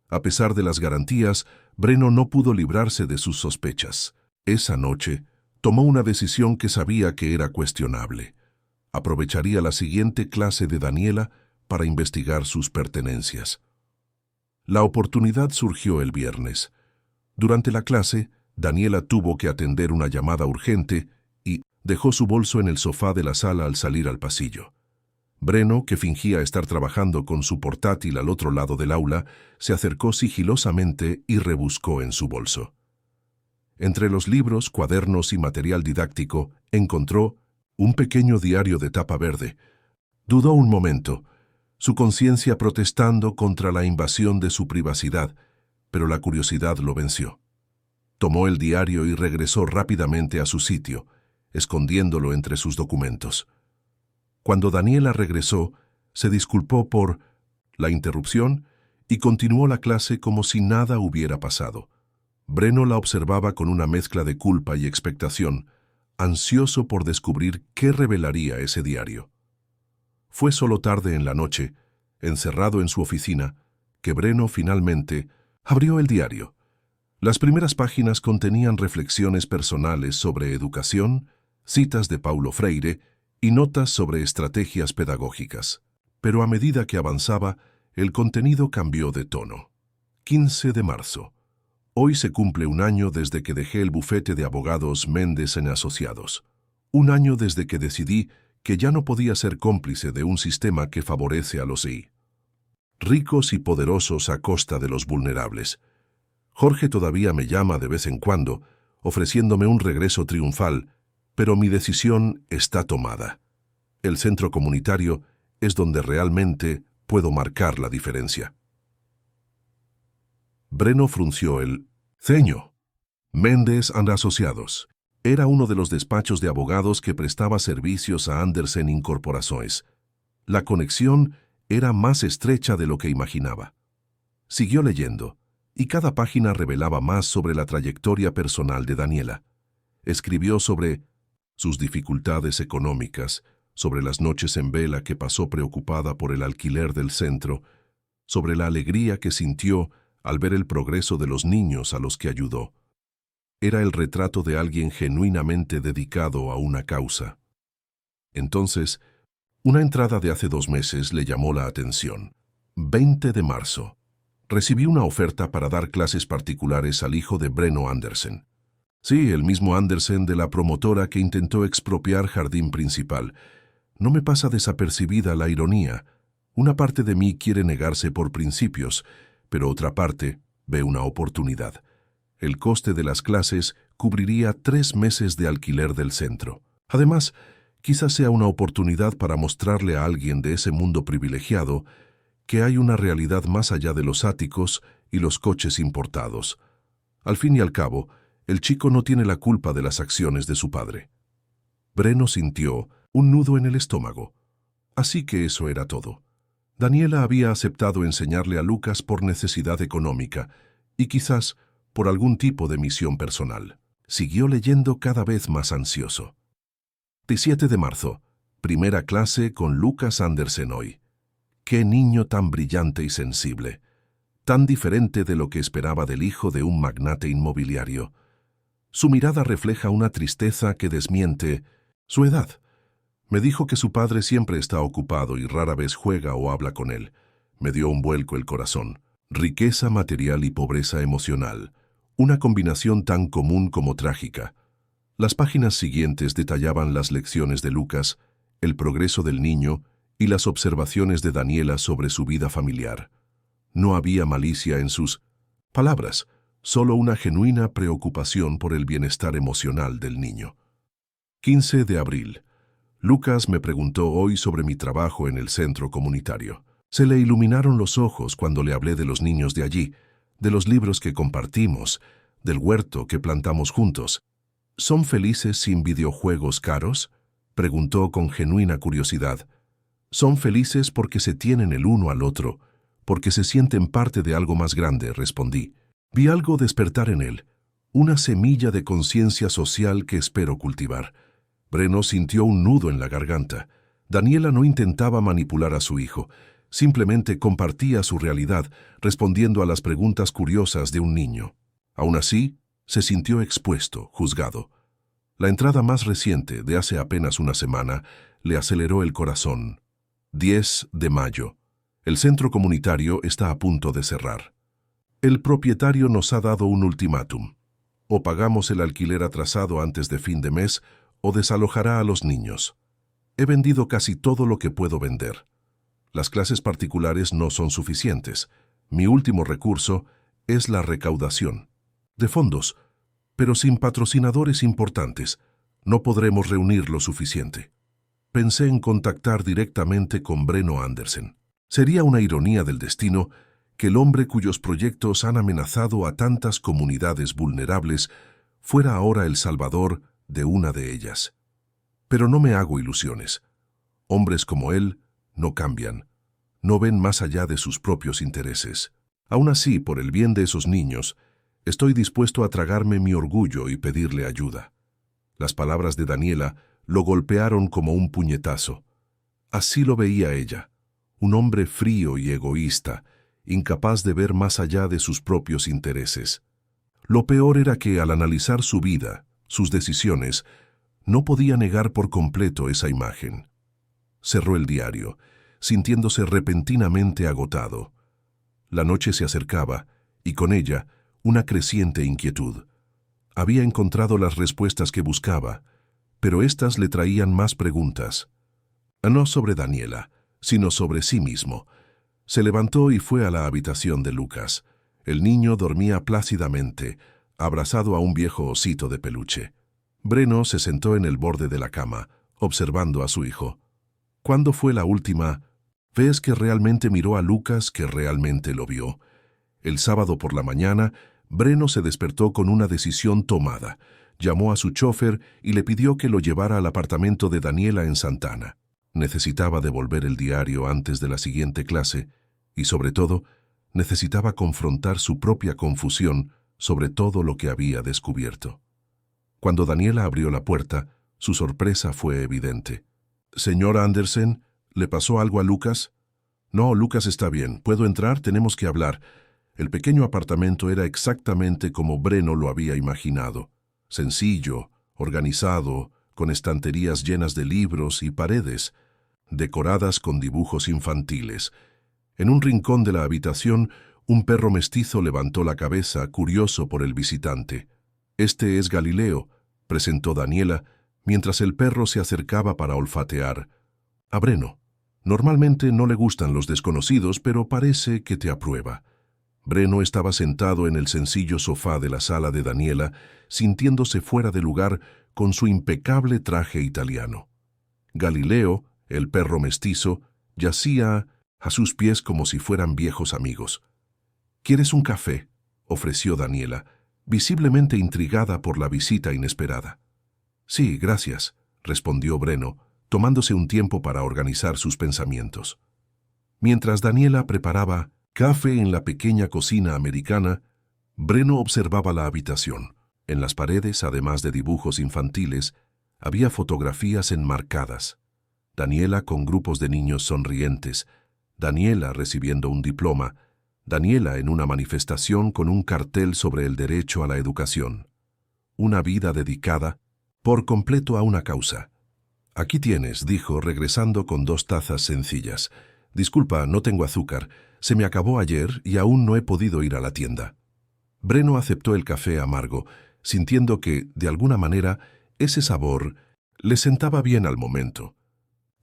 A pesar de las garantías, Breno no pudo librarse de sus sospechas. Esa noche, tomó una decisión que sabía que era cuestionable. Aprovecharía la siguiente clase de Daniela para investigar sus pertenencias. La oportunidad surgió el viernes. Durante la clase, Daniela tuvo que atender una llamada urgente y dejó su bolso en el sofá de la sala al salir al pasillo. Breno, que fingía estar trabajando con su portátil al otro lado del aula, se acercó sigilosamente y rebuscó en su bolso. Entre los libros, cuadernos y material didáctico, encontró un pequeño diario de tapa verde. Dudó un momento, su conciencia protestando contra la invasión de su privacidad, pero la curiosidad lo venció. Tomó el diario y regresó rápidamente a su sitio, escondiéndolo entre sus documentos. Cuando Daniela regresó, se disculpó por la interrupción y continuó la clase como si nada hubiera pasado. Breno la observaba con una mezcla de culpa y expectación, ansioso por descubrir qué revelaría ese diario. Fue solo tarde en la noche, encerrado en su oficina, que Breno finalmente abrió el diario. Las primeras páginas contenían reflexiones personales sobre educación, citas de Paulo Freire y notas sobre estrategias pedagógicas. Pero a medida que avanzaba, el contenido cambió de tono. 15 de marzo. Hoy se cumple un año desde que dejé el bufete de abogados Méndez en Asociados. Un año desde que decidí que ya no podía ser cómplice de un sistema que favorece a los ricos y poderosos a costa de los vulnerables. Jorge todavía me llama de vez en cuando, ofreciéndome un regreso triunfal, pero mi decisión está tomada. El centro comunitario es donde realmente puedo marcar la diferencia. Breno frunció el ceño. Méndez and Asociados. Era uno de los despachos de abogados que prestaba servicios a Andersen Incorporações. La conexión era más estrecha de lo que imaginaba. Siguió leyendo, y cada página revelaba más sobre la trayectoria personal de Daniela. Escribió sobre sus dificultades económicas, sobre las noches en vela que pasó preocupada por el alquiler del centro, sobre la alegría que sintió al ver el progreso de los niños a los que ayudó. Era el retrato de alguien genuinamente dedicado a una causa. Entonces, una entrada de hace 2 meses le llamó la atención. 20 de marzo. Recibí una oferta para dar clases particulares al hijo de Breno Andersen. Sí, el mismo Andersen de la promotora que intentó expropiar Jardín Principal. No me pasa desapercibida la ironía. Una parte de mí quiere negarse por principios, pero otra parte ve una oportunidad. El coste de las clases cubriría 3 meses de alquiler del centro. Además, quizás sea una oportunidad para mostrarle a alguien de ese mundo privilegiado que hay una realidad más allá de los áticos y los coches importados. Al fin y al cabo, el chico no tiene la culpa de las acciones de su padre. Breno sintió un nudo en el estómago. Así que eso era todo. Daniela había aceptado enseñarle a Lucas por necesidad económica y quizás por algún tipo de misión personal. Siguió leyendo cada vez más ansioso. 17 de marzo. Primera clase con Lucas Andersen hoy. Qué niño tan brillante y sensible. Tan diferente de lo que esperaba del hijo de un magnate inmobiliario. Su mirada refleja una tristeza que desmiente su edad. Me dijo que su padre siempre está ocupado y rara vez juega o habla con él. Me dio un vuelco el corazón. Riqueza material y pobreza emocional. Una combinación tan común como trágica. Las páginas siguientes detallaban las lecciones de Lucas, el progreso del niño y las observaciones de Daniela sobre su vida familiar. No había malicia en sus palabras, solo una genuina preocupación por el bienestar emocional del niño. 15 de abril. Lucas me preguntó hoy sobre mi trabajo en el centro comunitario. Se le iluminaron los ojos cuando le hablé de los niños de allí, de los libros que compartimos, del huerto que plantamos juntos. ¿Son felices sin videojuegos caros?, preguntó con genuina curiosidad. Son felices porque se tienen el uno al otro, porque se sienten parte de algo más grande, respondí. Vi algo despertar en él, una semilla de conciencia social que espero cultivar. Breno sintió un nudo en la garganta. Daniela no intentaba manipular a su hijo, simplemente compartía su realidad, respondiendo a las preguntas curiosas de un niño. Aún así, se sintió expuesto, juzgado. La entrada más reciente, de hace apenas una semana, le aceleró el corazón. 10 de mayo. El centro comunitario está a punto de cerrar. El propietario nos ha dado un ultimátum. O pagamos el alquiler atrasado antes de fin de mes, o desalojará a los niños. He vendido casi todo lo que puedo vender. Las clases particulares no son suficientes. Mi último recurso es la recaudación de fondos, pero sin patrocinadores importantes no podremos reunir lo suficiente. Pensé en contactar directamente con Breno Andersen. Sería una ironía del destino que el hombre cuyos proyectos han amenazado a tantas comunidades vulnerables fuera ahora el salvador de una de ellas. Pero no me hago ilusiones. Hombres como él no cambian, no ven más allá de sus propios intereses. Aún así, por el bien de esos niños, estoy dispuesto a tragarme mi orgullo y pedirle ayuda. Las palabras de Daniela lo golpearon como un puñetazo. Así lo veía ella, un hombre frío y egoísta, incapaz de ver más allá de sus propios intereses. Lo peor era que al analizar su vida, sus decisiones, no podía negar por completo esa imagen. Cerró el diario, sintiéndose repentinamente agotado. La noche se acercaba, y con ella, una creciente inquietud. Había encontrado las respuestas que buscaba, pero éstas le traían más preguntas. No sobre Daniela, sino sobre sí mismo. Se levantó y fue a la habitación de Lucas. El niño dormía plácidamente, abrazado a un viejo osito de peluche. Breno se sentó en el borde de la cama, observando a su hijo. ¿Cuándo fue la última vez que realmente miró a Lucas, que realmente lo vio? El sábado por la mañana, Breno se despertó con una decisión tomada. llamó a su chofer y le pidió que lo llevara al apartamento de Daniela en Santana. Necesitaba devolver el diario antes de la siguiente clase y, sobre todo, necesitaba confrontar su propia confusión sobre todo lo que había descubierto. Cuando Daniela abrió la puerta, su sorpresa fue evidente. «Señora Andersen, ¿le pasó algo a Lucas?» «No, Lucas está bien. ¿Puedo entrar? Tenemos que hablar». El pequeño apartamento era exactamente como Breno lo había imaginado. Sencillo, organizado, con estanterías llenas de libros y paredes, decoradas con dibujos infantiles. En un rincón de la habitación, un perro mestizo levantó la cabeza, curioso por el visitante. «Este es Galileo», presentó Daniela, mientras el perro se acercaba para olfatear. «A Breno. Normalmente no le gustan los desconocidos, pero parece que te aprueba». Breno estaba sentado en el sencillo sofá de la sala de Daniela, sintiéndose fuera de lugar con su impecable traje italiano. Galileo, el perro mestizo, yacía a sus pies como si fueran viejos amigos. «¿Quieres un café?», ofreció Daniela, visiblemente intrigada por la visita inesperada. «Sí, gracias», respondió Breno, tomándose un tiempo para organizar sus pensamientos. Mientras Daniela preparaba café en la pequeña cocina americana, Breno observaba la habitación. En las paredes, además de dibujos infantiles, había fotografías enmarcadas. Daniela con grupos de niños sonrientes, Daniela recibiendo un diploma, Daniela en una manifestación con un cartel sobre el derecho a la educación. Una vida dedicada por completo a una causa. «Aquí tienes», dijo, regresando con 2 tazas sencillas. «Disculpa, no tengo azúcar. Se me acabó ayer y aún no he podido ir a la tienda». Breno aceptó el café amargo, sintiendo que, de alguna manera, ese sabor le sentaba bien al momento.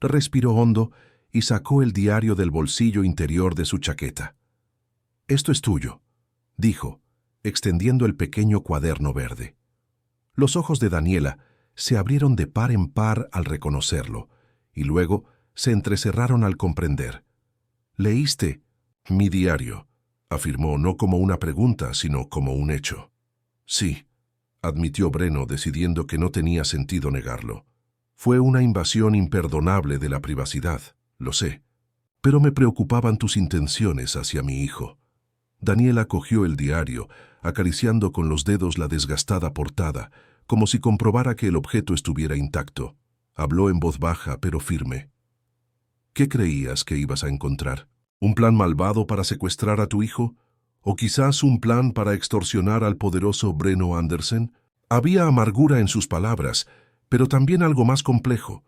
Respiró hondo y sacó el diario del bolsillo interior de su chaqueta. «Esto es tuyo», dijo, extendiendo el pequeño cuaderno verde. Los ojos de Daniela se abrieron de par en par al reconocerlo, y luego se entrecerraron al comprender. «¿Leíste mi diario?», afirmó no como una pregunta, sino como un hecho. «Sí», admitió Breno, decidiendo que no tenía sentido negarlo. «Fue una invasión imperdonable de la privacidad, lo sé, pero me preocupaban tus intenciones hacia mi hijo». Daniela cogió el diario, acariciando con los dedos la desgastada portada, como si comprobara que el objeto estuviera intacto. Habló en voz baja, pero firme. «¿Qué creías que ibas a encontrar? ¿Un plan malvado para secuestrar a tu hijo? ¿O quizás un plan para extorsionar al poderoso Breno Andersen?» Había amargura en sus palabras, pero también algo más complejo,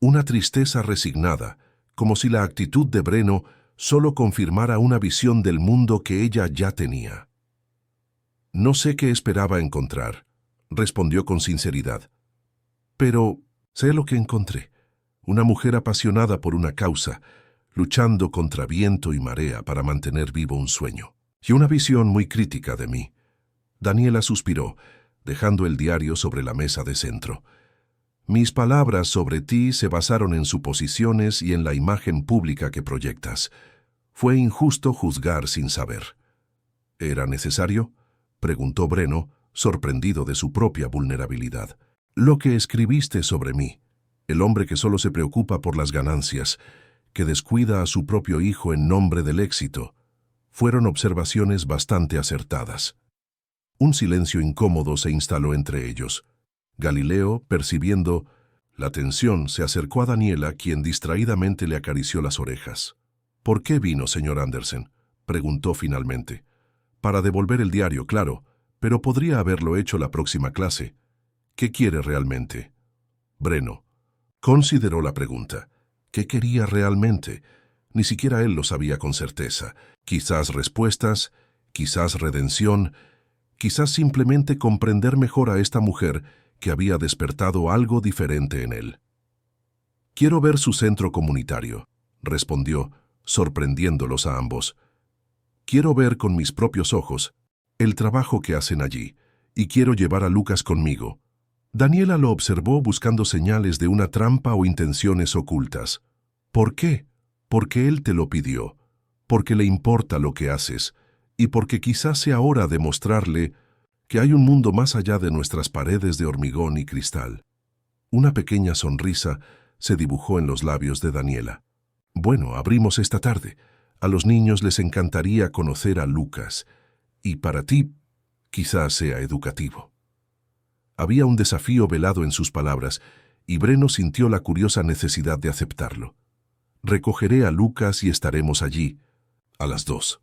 una tristeza resignada, como si la actitud de Breno solo confirmara una visión del mundo que ella ya tenía. «No sé qué esperaba encontrar», respondió con sinceridad. «Pero sé lo que encontré. Una mujer apasionada por una causa, luchando contra viento y marea para mantener vivo un sueño. Y una visión muy crítica de mí». Daniela suspiró, dejando el diario sobre la mesa de centro. «Mis palabras sobre ti se basaron en suposiciones y en la imagen pública que proyectas. Fue injusto juzgar sin saber». «¿Era necesario?», preguntó Breno, sorprendido de su propia vulnerabilidad. «Lo que escribiste sobre mí, el hombre que solo se preocupa por las ganancias, que descuida a su propio hijo en nombre del éxito, fueron observaciones bastante acertadas». Un silencio incómodo se instaló entre ellos. Galileo, percibiendo la tensión, se acercó a Daniela, quien distraídamente le acarició las orejas. «¿Por qué vino, señor Andersen?», preguntó finalmente. «Para devolver el diario, claro, pero podría haberlo hecho la próxima clase. ¿Qué quiere realmente?». Breno consideró la pregunta. ¿Qué quería realmente? Ni siquiera él lo sabía con certeza. Quizás respuestas, quizás redención, quizás simplemente comprender mejor a esta mujer que había despertado algo diferente en él. «Quiero ver su centro comunitario», respondió, sorprendiéndolos a ambos. «Quiero ver con mis propios ojos el trabajo que hacen allí, y quiero llevar a Lucas conmigo». Daniela lo observó buscando señales de una trampa o intenciones ocultas. «¿Por qué?». «Porque él te lo pidió, porque le importa lo que haces, y porque quizás sea hora de mostrarle que hay un mundo más allá de nuestras paredes de hormigón y cristal. Una pequeña sonrisa se dibujó en los labios de Daniela. Bueno, abrimos esta tarde. A los niños les encantaría conocer a Lucas, y para ti quizás sea educativo. Había un desafío velado en sus palabras, y Breno sintió la curiosa necesidad de aceptarlo. Recogeré a Lucas y estaremos allí, a las 2.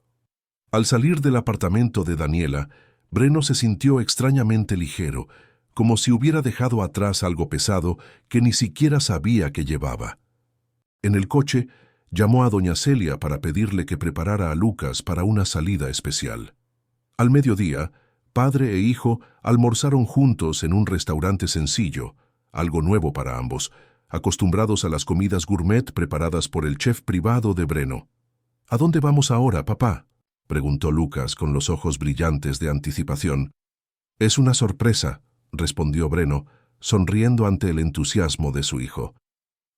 Al salir del apartamento de Daniela, Breno se sintió extrañamente ligero, como si hubiera dejado atrás algo pesado que ni siquiera sabía que llevaba. En el coche, llamó a doña Celia para pedirle que preparara a Lucas para una salida especial. Al mediodía, padre e hijo almorzaron juntos en un restaurante sencillo, algo nuevo para ambos, acostumbrados a las comidas gourmet preparadas por el chef privado de Breno. ¿A dónde vamos ahora, papá?, preguntó Lucas con los ojos brillantes de anticipación. Es una sorpresa, respondió Breno, sonriendo ante el entusiasmo de su hijo.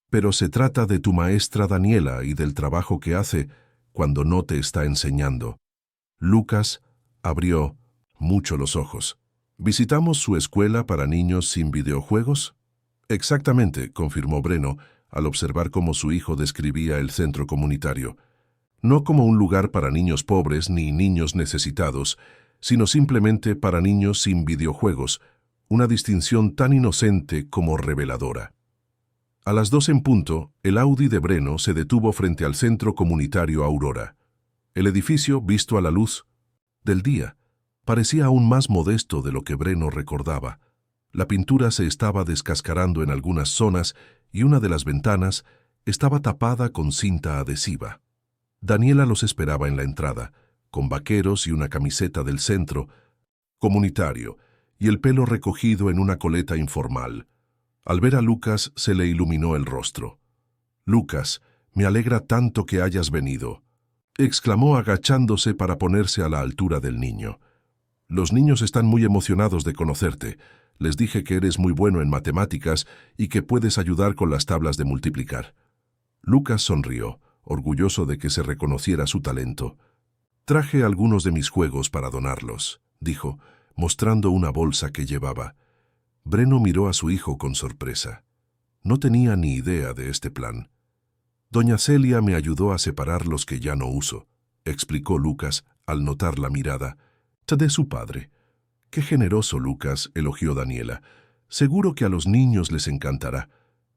Pero se trata de tu maestra Daniela y del trabajo que hace cuando no te está enseñando. Lucas abrió mucho los ojos. ¿Visitamos su escuela para niños sin videojuegos? Exactamente, confirmó Breno, al observar cómo su hijo describía el centro comunitario. No como un lugar para niños pobres ni niños necesitados, sino simplemente para niños sin videojuegos, una distinción tan inocente como reveladora. A las 2 en punto, el Audi de Breno se detuvo frente al centro comunitario Aurora. El edificio, visto a la luz del día, parecía aún más modesto de lo que Breno recordaba. La pintura se estaba descascarando en algunas zonas y una de las ventanas estaba tapada con cinta adhesiva. Daniela los esperaba en la entrada, con vaqueros y una camiseta del centro comunitario, y el pelo recogido en una coleta informal. Al ver a Lucas se le iluminó el rostro. «Lucas, me alegra tanto que hayas venido», exclamó agachándose para ponerse a la altura del niño. «Los niños están muy emocionados de conocerte. Les dije que eres muy bueno en matemáticas y que puedes ayudar con las tablas de multiplicar». Lucas sonrió, orgulloso de que se reconociera su talento. «Traje algunos de mis juegos para donarlos», dijo, mostrando una bolsa que llevaba. Breno miró a su hijo con sorpresa. No tenía ni idea de este plan. «Doña Celia me ayudó a separar los que ya no uso», explicó Lucas al notar la mirada de su padre. «Qué generoso, Lucas», elogió Daniela. «Seguro que a los niños les encantará.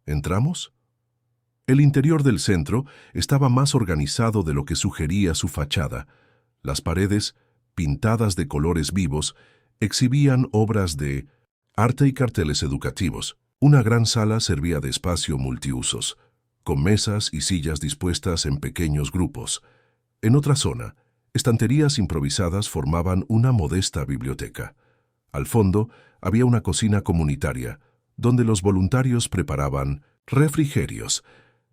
¿Entramos?» El interior del centro estaba más organizado de lo que sugería su fachada. Las paredes, pintadas de colores vivos, exhibían obras de arte y carteles educativos. Una gran sala servía de espacio multiusos, con mesas y sillas dispuestas en pequeños grupos. En otra zona, estanterías improvisadas formaban una modesta biblioteca. Al fondo había una cocina comunitaria, donde los voluntarios preparaban refrigerios.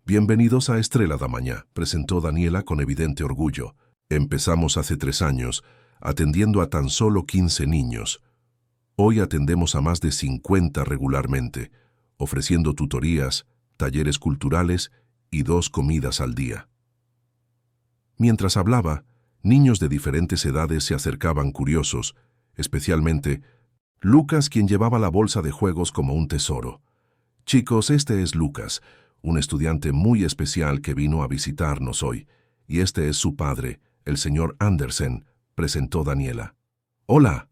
«Bienvenidos a Estrella da Mañá», presentó Daniela con evidente orgullo. «Empezamos hace 3 años, atendiendo a tan solo 15 niños. Hoy atendemos a más de 50 regularmente, ofreciendo tutorías, talleres culturales y 2 comidas al día». Mientras hablaba, niños de diferentes edades se acercaban curiosos, especialmente Lucas, quien llevaba la bolsa de juegos como un tesoro. «Chicos, este es Lucas, un estudiante muy especial que vino a visitarnos hoy, y este es su padre, el señor Andersen», presentó Daniela. «Hola»,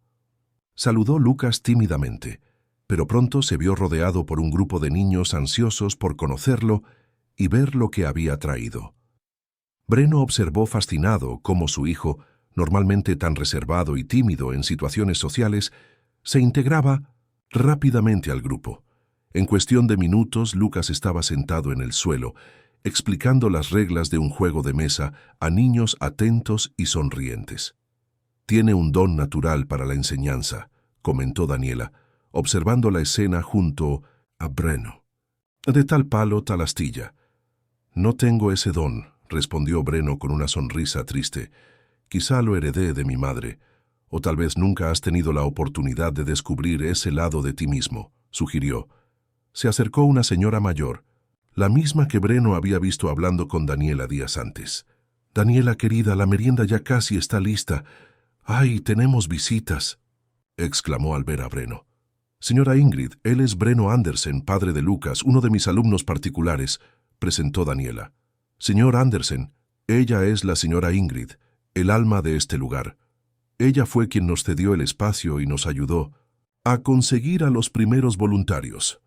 saludó Lucas tímidamente, pero pronto se vio rodeado por un grupo de niños ansiosos por conocerlo y ver lo que había traído. Breno observó fascinado cómo su hijo, normalmente tan reservado y tímido en situaciones sociales, se integraba rápidamente al grupo. En cuestión de minutos, Lucas estaba sentado en el suelo, explicando las reglas de un juego de mesa a niños atentos y sonrientes. «Tiene un don natural para la enseñanza», comentó Daniela, observando la escena junto a Breno. «De tal palo, tal astilla». «No tengo ese don», respondió Breno con una sonrisa triste. «Quizá lo heredé de mi madre, o tal vez nunca has tenido la oportunidad de descubrir ese lado de ti mismo», sugirió. Se acercó una señora mayor, la misma que Breno había visto hablando con Daniela días antes. «Daniela, querida, la merienda ya casi está lista. ¡Ay, tenemos visitas!». exclamó al ver a Breno. Señora Ingrid, él es Breno Andersen, padre de Lucas, uno de mis alumnos particulares, presentó Daniela. Señor Andersen, ella es la señora Ingrid, el alma de este lugar. Ella fue quien nos cedió el espacio y nos ayudó a conseguir a los primeros voluntarios.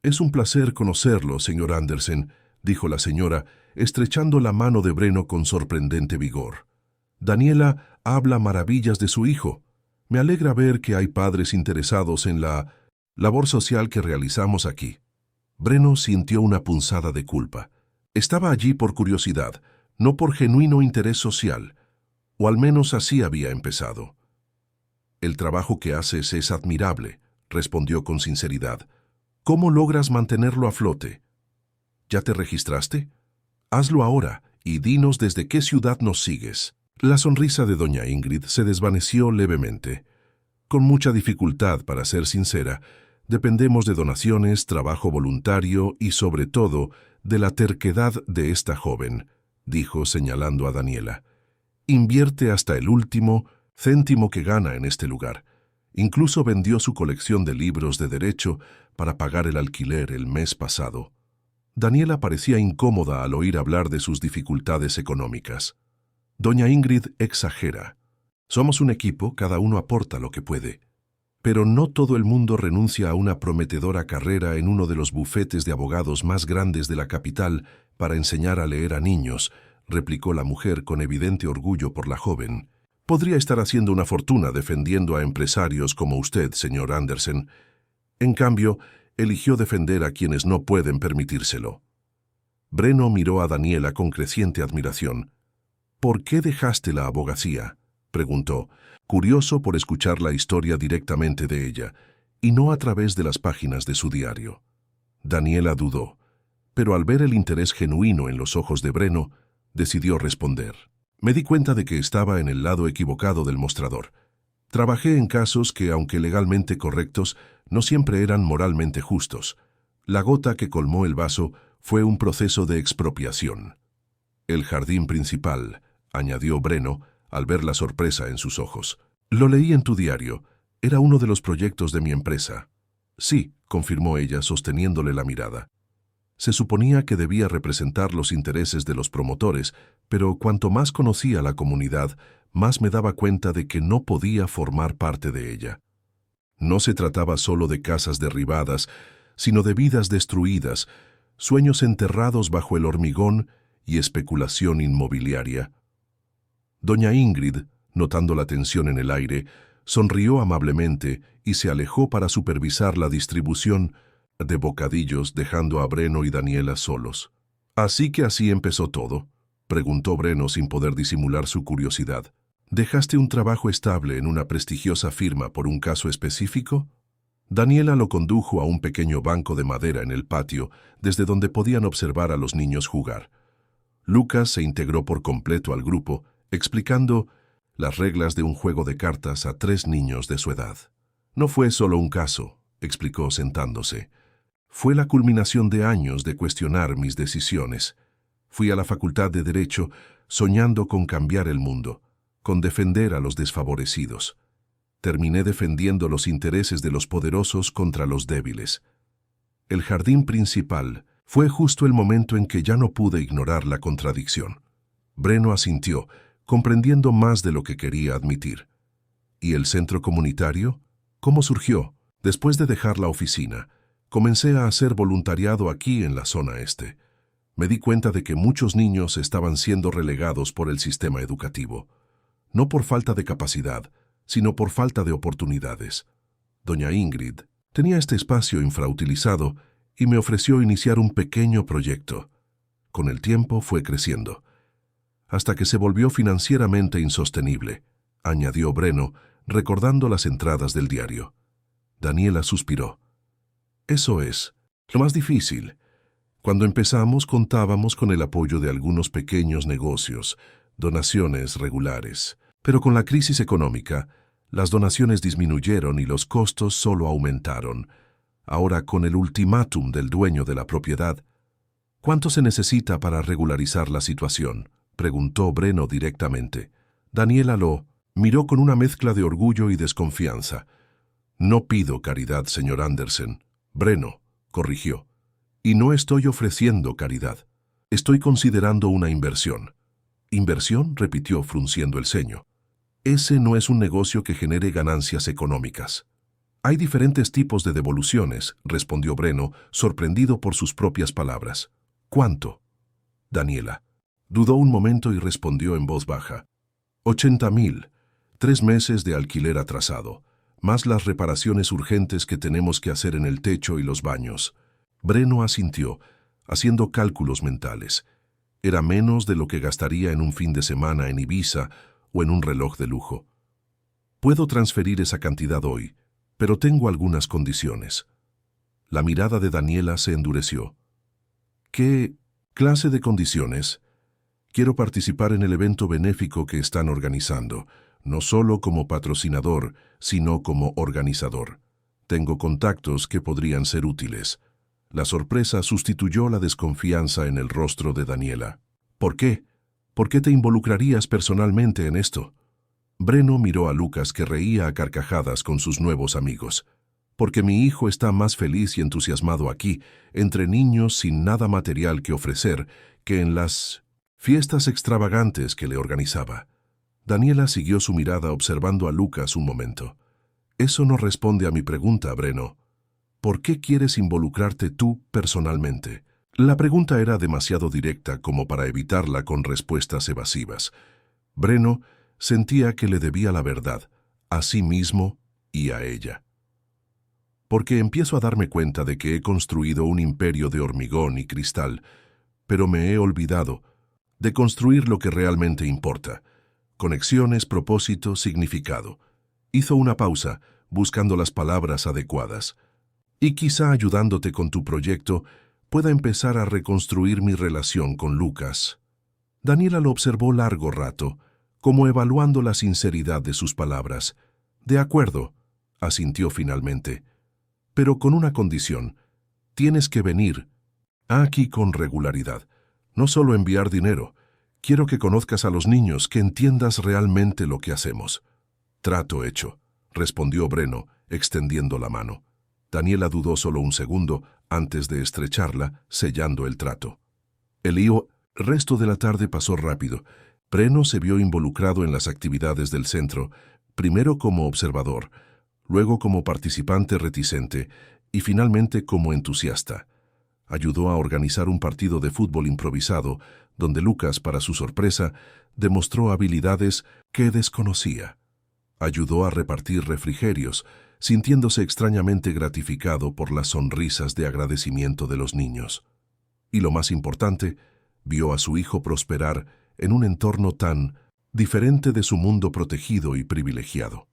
Es un placer conocerlo, señor Andersen, dijo la señora, estrechando la mano de Breno con sorprendente vigor. Daniela habla maravillas de su hijo. Me alegra ver que hay padres interesados en la labor social que realizamos aquí. Breno sintió una punzada de culpa. Estaba allí por curiosidad, no por genuino interés social, o al menos así había empezado. El trabajo que haces es admirable, respondió con sinceridad. ¿Cómo logras mantenerlo a flote? ¿Ya te registraste? Hazlo ahora y dinos desde qué ciudad nos sigues. La sonrisa de doña Ingrid se desvaneció levemente. Con mucha dificultad, para ser sincera, dependemos de donaciones, trabajo voluntario y, sobre todo, de la terquedad de esta joven, dijo señalando a Daniela. Invierte hasta el último céntimo que gana en este lugar. Incluso vendió su colección de libros de derecho para pagar el alquiler el mes pasado. Daniela parecía incómoda al oír hablar de sus dificultades económicas. Doña Ingrid exagera. Somos un equipo, cada uno aporta lo que puede. Pero no todo el mundo renuncia a una prometedora carrera en uno de los bufetes de abogados más grandes de la capital para enseñar a leer a niños, replicó la mujer con evidente orgullo por la joven. Podría estar haciendo una fortuna defendiendo a empresarios como usted, señor Andersen. En cambio, eligió defender a quienes no pueden permitírselo. Breno miró a Daniela con creciente admiración. ¿Por qué dejaste la abogacía?, preguntó, curioso por escuchar la historia directamente de ella, y no a través de las páginas de su diario. Daniela dudó, pero al ver el interés genuino en los ojos de Breno, decidió responder. Me di cuenta de que estaba en el lado equivocado del mostrador. Trabajé en casos que, aunque legalmente correctos, no siempre eran moralmente justos. La gota que colmó el vaso fue un proceso de expropiación. El jardín principal, añadió Breno, al ver la sorpresa en sus ojos. Lo leí en tu diario. Era uno de los proyectos de mi empresa. Sí, confirmó ella, sosteniéndole la mirada. Se suponía que debía representar los intereses de los promotores, pero cuanto más conocía la comunidad, más me daba cuenta de que no podía formar parte de ella. No se trataba solo de casas derribadas, sino de vidas destruidas, sueños enterrados bajo el hormigón y especulación inmobiliaria. Doña Ingrid, notando la tensión en el aire, sonrió amablemente y se alejó para supervisar la distribución de bocadillos, dejando a Breno y Daniela solos. ¿Así que así empezó todo?, preguntó Breno sin poder disimular su curiosidad. ¿Dejaste un trabajo estable en una prestigiosa firma por un caso específico? Daniela lo condujo a un pequeño banco de madera en el patio, desde donde podían observar a los niños jugar. Lucas se integró por completo al grupo, explicando las reglas de un juego de cartas a 3 niños de su edad. No fue solo un caso, explicó sentándose. Fue la culminación de años de cuestionar mis decisiones. Fui a la Facultad de Derecho soñando con cambiar el mundo, con defender a los desfavorecidos. Terminé defendiendo los intereses de los poderosos contra los débiles. El jardín principal fue justo el momento en que ya no pude ignorar la contradicción. Breno asintió, comprendiendo más de lo que quería admitir. ¿Y el centro comunitario? ¿Cómo surgió? Después de dejar la oficina, comencé a hacer voluntariado aquí en la zona este. Me di cuenta de que muchos niños estaban siendo relegados por el sistema educativo. No por falta de capacidad, sino por falta de oportunidades. Doña Ingrid tenía este espacio infrautilizado y me ofreció iniciar un pequeño proyecto. Con el tiempo fue creciendo, hasta que se volvió financieramente insostenible, añadió Breno, recordando las entradas del diario. Daniela suspiró. Eso es lo más difícil. Cuando empezamos contábamos con el apoyo de algunos pequeños negocios, donaciones regulares. Pero con la crisis económica, las donaciones disminuyeron y los costos solo aumentaron. Ahora, con el ultimátum del dueño de la propiedad, ¿cuánto se necesita para regularizar la situación?, preguntó Breno directamente. Daniela lo miró con una mezcla de orgullo y desconfianza. No pido caridad, señor Andersen. Breno, corrigió. Y no estoy ofreciendo caridad. Estoy considerando una inversión. ¿Inversión?, repitió frunciendo el ceño. Ese no es un negocio que genere ganancias económicas. Hay diferentes tipos de devoluciones, respondió Breno, sorprendido por sus propias palabras. ¿Cuánto? Daniela dudó un momento y respondió en voz baja. 80.000, 3 meses de alquiler atrasado, más las reparaciones urgentes que tenemos que hacer en el techo y los baños. Breno asintió, haciendo cálculos mentales. Era menos de lo que gastaría en un fin de semana en Ibiza o en un reloj de lujo. Puedo transferir esa cantidad hoy, pero tengo algunas condiciones. La mirada de Daniela se endureció. ¿Qué clase de condiciones? Quiero participar en el evento benéfico que están organizando, no solo como patrocinador, sino como organizador. Tengo contactos que podrían ser útiles. La sorpresa sustituyó la desconfianza en el rostro de Daniela. ¿Por qué? ¿Por qué te involucrarías personalmente en esto? Breno miró a Lucas, que reía a carcajadas con sus nuevos amigos. Porque mi hijo está más feliz y entusiasmado aquí, entre niños sin nada material que ofrecer, que en las fiestas extravagantes que le organizaba. Daniela siguió su mirada observando a Lucas un momento. Eso no responde a mi pregunta, Breno. ¿Por qué quieres involucrarte tú personalmente? La pregunta era demasiado directa como para evitarla con respuestas evasivas. Breno sentía que le debía la verdad, a sí mismo y a ella. Porque empiezo a darme cuenta de que he construido un imperio de hormigón y cristal, pero me he olvidado de construir lo que realmente importa: conexiones, propósito, significado. Hizo una pausa, buscando las palabras adecuadas. Y quizá ayudándote con tu proyecto, pueda empezar a reconstruir mi relación con Lucas. Daniela lo observó largo rato, como evaluando la sinceridad de sus palabras. De acuerdo, asintió finalmente. Pero con una condición: tienes que venir aquí con regularidad. No solo enviar dinero. Quiero que conozcas a los niños, que entiendas realmente lo que hacemos. Trato hecho, respondió Breno, extendiendo la mano. Daniela dudó solo un segundo antes de estrecharla, sellando el trato. El resto de la tarde pasó rápido. Breno se vio involucrado en las actividades del centro, primero como observador, luego como participante reticente y finalmente como entusiasta. Ayudó a organizar un partido de fútbol improvisado, donde Lucas, para su sorpresa, demostró habilidades que desconocía. Ayudó a repartir refrigerios, sintiéndose extrañamente gratificado por las sonrisas de agradecimiento de los niños. Y lo más importante, vio a su hijo prosperar en un entorno tan diferente de su mundo protegido y privilegiado.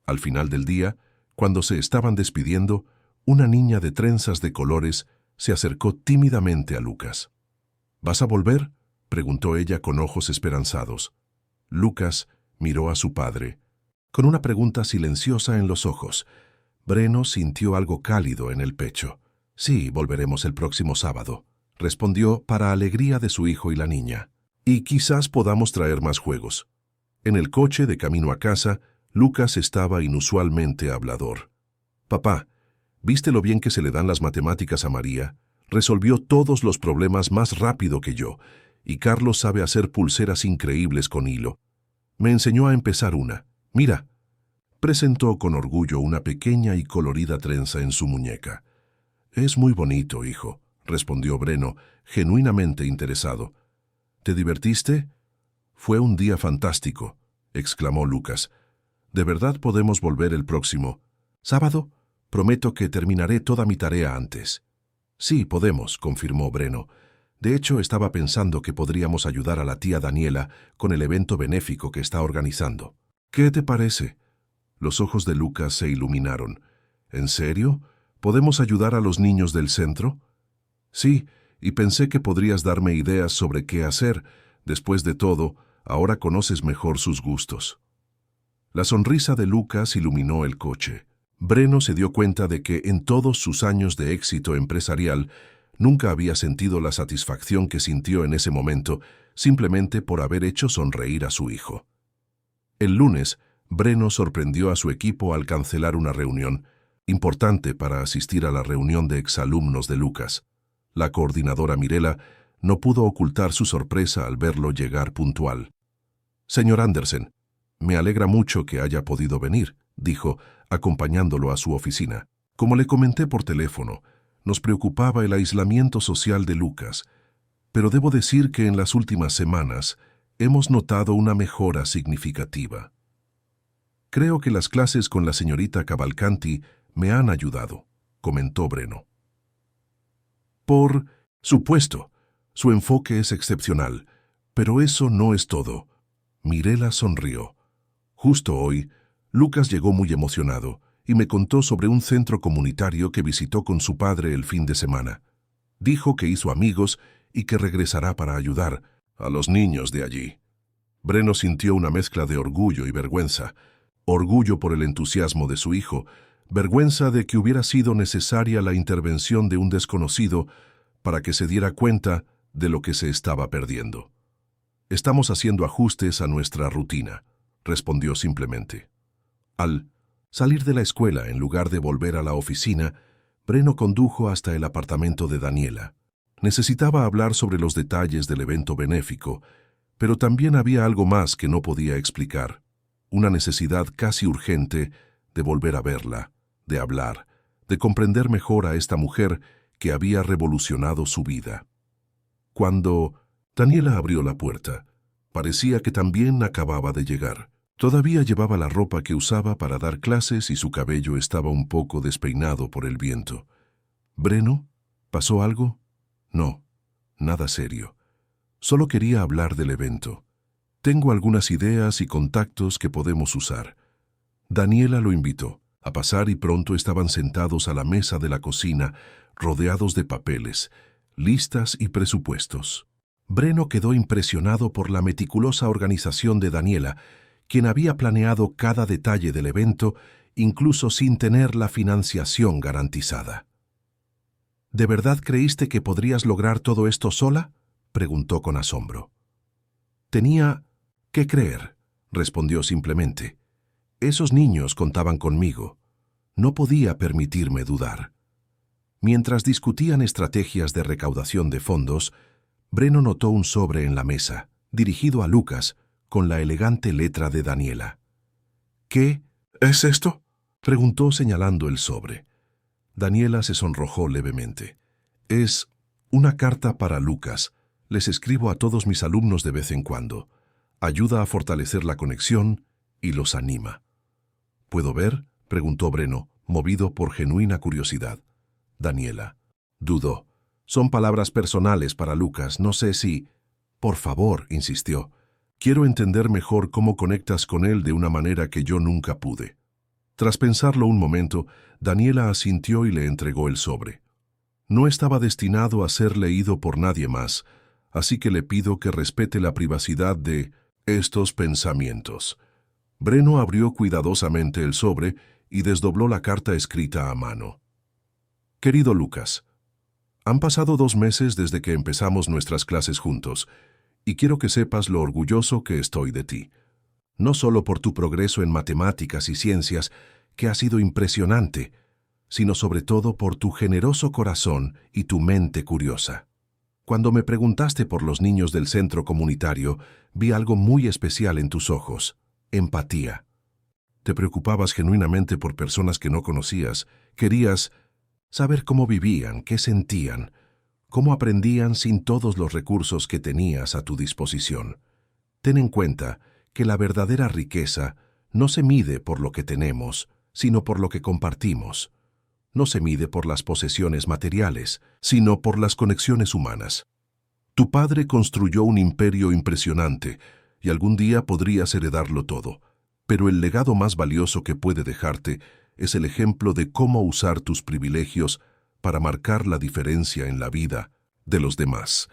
Al final del día, cuando se estaban despidiendo, una niña de trenzas de colores se acercó tímidamente a Lucas. ¿Vas a volver?, preguntó ella con ojos esperanzados. Lucas miró a su padre, con una pregunta silenciosa en los ojos. Breno sintió algo cálido en el pecho. Sí, volveremos el próximo sábado, respondió para alegría de su hijo y la niña. Y quizás podamos traer más juegos. En el coche de camino a casa, Lucas estaba inusualmente hablador. Papá, ¿viste lo bien que se le dan las matemáticas a María? Resolvió todos los problemas más rápido que yo, y Carlos sabe hacer pulseras increíbles con hilo. Me enseñó a empezar una. Mira. Presentó con orgullo una pequeña y colorida trenza en su muñeca. Es muy bonito, hijo, respondió Breno, genuinamente interesado. ¿Te divertiste? Fue un día fantástico, exclamó Lucas. ¿De verdad podemos volver el próximo sábado? Prometo que terminaré toda mi tarea antes. Sí, podemos, confirmó Breno. De hecho, estaba pensando que podríamos ayudar a la tía Daniela con el evento benéfico que está organizando. ¿Qué te parece? Los ojos de Lucas se iluminaron. ¿En serio? ¿Podemos ayudar a los niños del centro? Sí, y pensé que podrías darme ideas sobre qué hacer. Después de todo, ahora conoces mejor sus gustos. La sonrisa de Lucas iluminó el coche. Breno se dio cuenta de que en todos sus años de éxito empresarial nunca había sentido la satisfacción que sintió en ese momento simplemente por haber hecho sonreír a su hijo. El lunes, Breno sorprendió a su equipo al cancelar una reunión importante para asistir a la reunión de exalumnos de Lucas. La coordinadora Mirela no pudo ocultar su sorpresa al verlo llegar puntual. «Señor Andersen, me alegra mucho que haya podido venir», dijo, acompañándolo a su oficina. «Como le comenté por teléfono, nos preocupaba el aislamiento social de Lucas, pero debo decir que en las últimas semanas hemos notado una mejora significativa. Creo que las clases con la señorita Cavalcanti me han ayudado», comentó Breno. «Por supuesto, su enfoque es excepcional, pero eso no es todo». Mirela sonrió. «Justo hoy, Lucas llegó muy emocionado y me contó sobre un centro comunitario que visitó con su padre el fin de semana. Dijo que hizo amigos y que regresará para ayudar a los niños de allí». Breno sintió una mezcla de orgullo y vergüenza. Orgullo por el entusiasmo de su hijo, vergüenza de que hubiera sido necesaria la intervención de un desconocido para que se diera cuenta de lo que se estaba perdiendo. «Estamos haciendo ajustes a nuestra rutina», respondió simplemente. Al salir de la escuela, en lugar de volver a la oficina, Breno condujo hasta el apartamento de Daniela. Necesitaba hablar sobre los detalles del evento benéfico, pero también había algo más que no podía explicar. Una necesidad casi urgente de volver a verla, de hablar, de comprender mejor a esta mujer que había revolucionado su vida. Cuando Daniela abrió la puerta, parecía que también acababa de llegar. Todavía llevaba la ropa que usaba para dar clases y su cabello estaba un poco despeinado por el viento. «¿Breno? ¿Pasó algo?» «No, nada serio. Solo quería hablar del evento. Tengo algunas ideas y contactos que podemos usar». Daniela lo invitó a pasar y pronto estaban sentados a la mesa de la cocina, rodeados de papeles, listas y presupuestos. Breno quedó impresionado por la meticulosa organización de Daniela, quien había planeado cada detalle del evento, incluso sin tener la financiación garantizada. «¿De verdad creíste que podrías lograr todo esto sola?», preguntó con asombro. «Tenía que creer», respondió simplemente. «Esos niños contaban conmigo. No podía permitirme dudar». Mientras discutían estrategias de recaudación de fondos, Breno notó un sobre en la mesa, dirigido a Lucas, con la elegante letra de Daniela. «¿Qué es esto?», preguntó señalando el sobre. Daniela se sonrojó levemente. «Es una carta para Lucas. Les escribo a todos mis alumnos de vez en cuando. Ayuda a fortalecer la conexión y los anima». «¿Puedo ver?», preguntó Breno, movido por genuina curiosidad. Daniela dudó. «Son palabras personales para Lucas. No sé si...» «Por favor», insistió. «Quiero entender mejor cómo conectas con él de una manera que yo nunca pude». Tras pensarlo un momento, Daniela asintió y le entregó el sobre. «No estaba destinado a ser leído por nadie más, así que le pido que respete la privacidad de estos pensamientos». Breno abrió cuidadosamente el sobre y desdobló la carta escrita a mano. «Querido Lucas, han pasado 2 meses desde que empezamos nuestras clases juntos, y quiero que sepas lo orgulloso que estoy de ti. No solo por tu progreso en matemáticas y ciencias, que ha sido impresionante, sino sobre todo por tu generoso corazón y tu mente curiosa. Cuando me preguntaste por los niños del centro comunitario, vi algo muy especial en tus ojos: empatía. Te preocupabas genuinamente por personas que no conocías. Querías saber cómo vivían, qué sentían, cómo aprendían sin todos los recursos que tenías a tu disposición. Ten en cuenta que la verdadera riqueza no se mide por lo que tenemos, sino por lo que compartimos. No se mide por las posesiones materiales, sino por las conexiones humanas. Tu padre construyó un imperio impresionante y algún día podrías heredarlo todo, pero el legado más valioso que puede dejarte es el ejemplo de cómo usar tus privilegios para marcar la diferencia en la vida de los demás.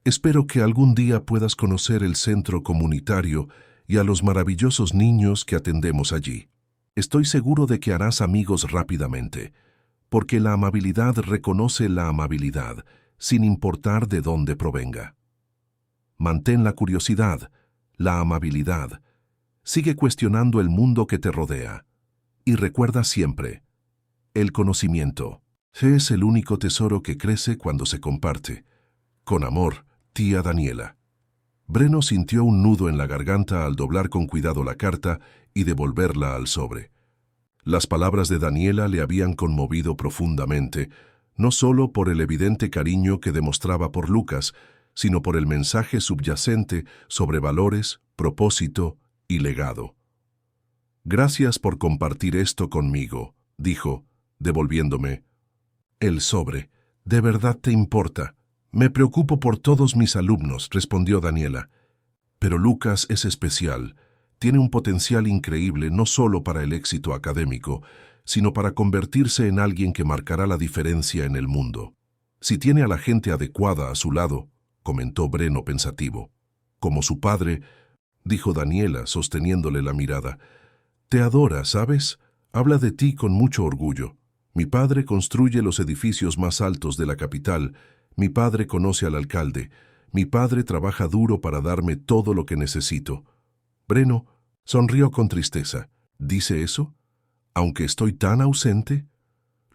Espero que algún día puedas conocer el centro comunitario y a los maravillosos niños que atendemos allí. Estoy seguro de que harás amigos rápidamente, porque la amabilidad reconoce la amabilidad, sin importar de dónde provenga. Mantén la curiosidad, la amabilidad, Sigue cuestionando el mundo que te rodea. Y recuerda siempre, el conocimiento es el único tesoro que crece cuando se comparte. Con amor, tía Daniela. Breno sintió un nudo en la garganta al doblar con cuidado la carta y devolverla al sobre. Las palabras de Daniela le habían conmovido profundamente, no solo por el evidente cariño que demostraba por Lucas, sino por el mensaje subyacente sobre valores, propósito y legado. «Gracias por compartir esto conmigo», dijo, devolviéndome el sobre. «¿De verdad te importa?» «Me preocupo por todos mis alumnos», respondió Daniela. «Pero Lucas es especial. Tiene un potencial increíble no solo para el éxito académico, sino para convertirse en alguien que marcará la diferencia en el mundo. Si tiene a la gente adecuada a su lado», comentó Breno pensativo. «Como su padre», dijo Daniela, sosteniéndole la mirada. «Te adora, ¿sabes? Habla de ti con mucho orgullo. Mi padre construye los edificios más altos de la capital. Mi padre conoce al alcalde. Mi padre trabaja duro para darme todo lo que necesito». Breno sonrió con tristeza. «¿Dice eso? ¿Aunque estoy tan ausente?»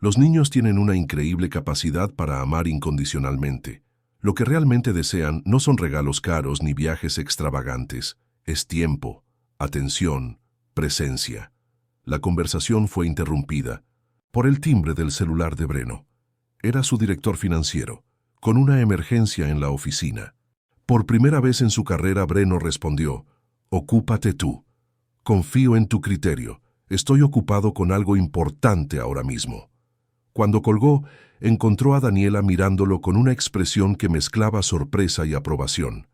Los niños tienen una increíble capacidad para amar incondicionalmente. Lo que realmente desean no son regalos caros ni viajes extravagantes. Es tiempo, atención, presencia. La conversación fue interrumpida por el timbre del celular de Breno. Era su director financiero, con una emergencia en la oficina. Por primera vez en su carrera, Breno respondió: «Ocúpate tú. Confío en tu criterio. Estoy ocupado con algo importante ahora mismo». Cuando colgó, encontró a Daniela mirándolo con una expresión que mezclaba sorpresa y aprobación.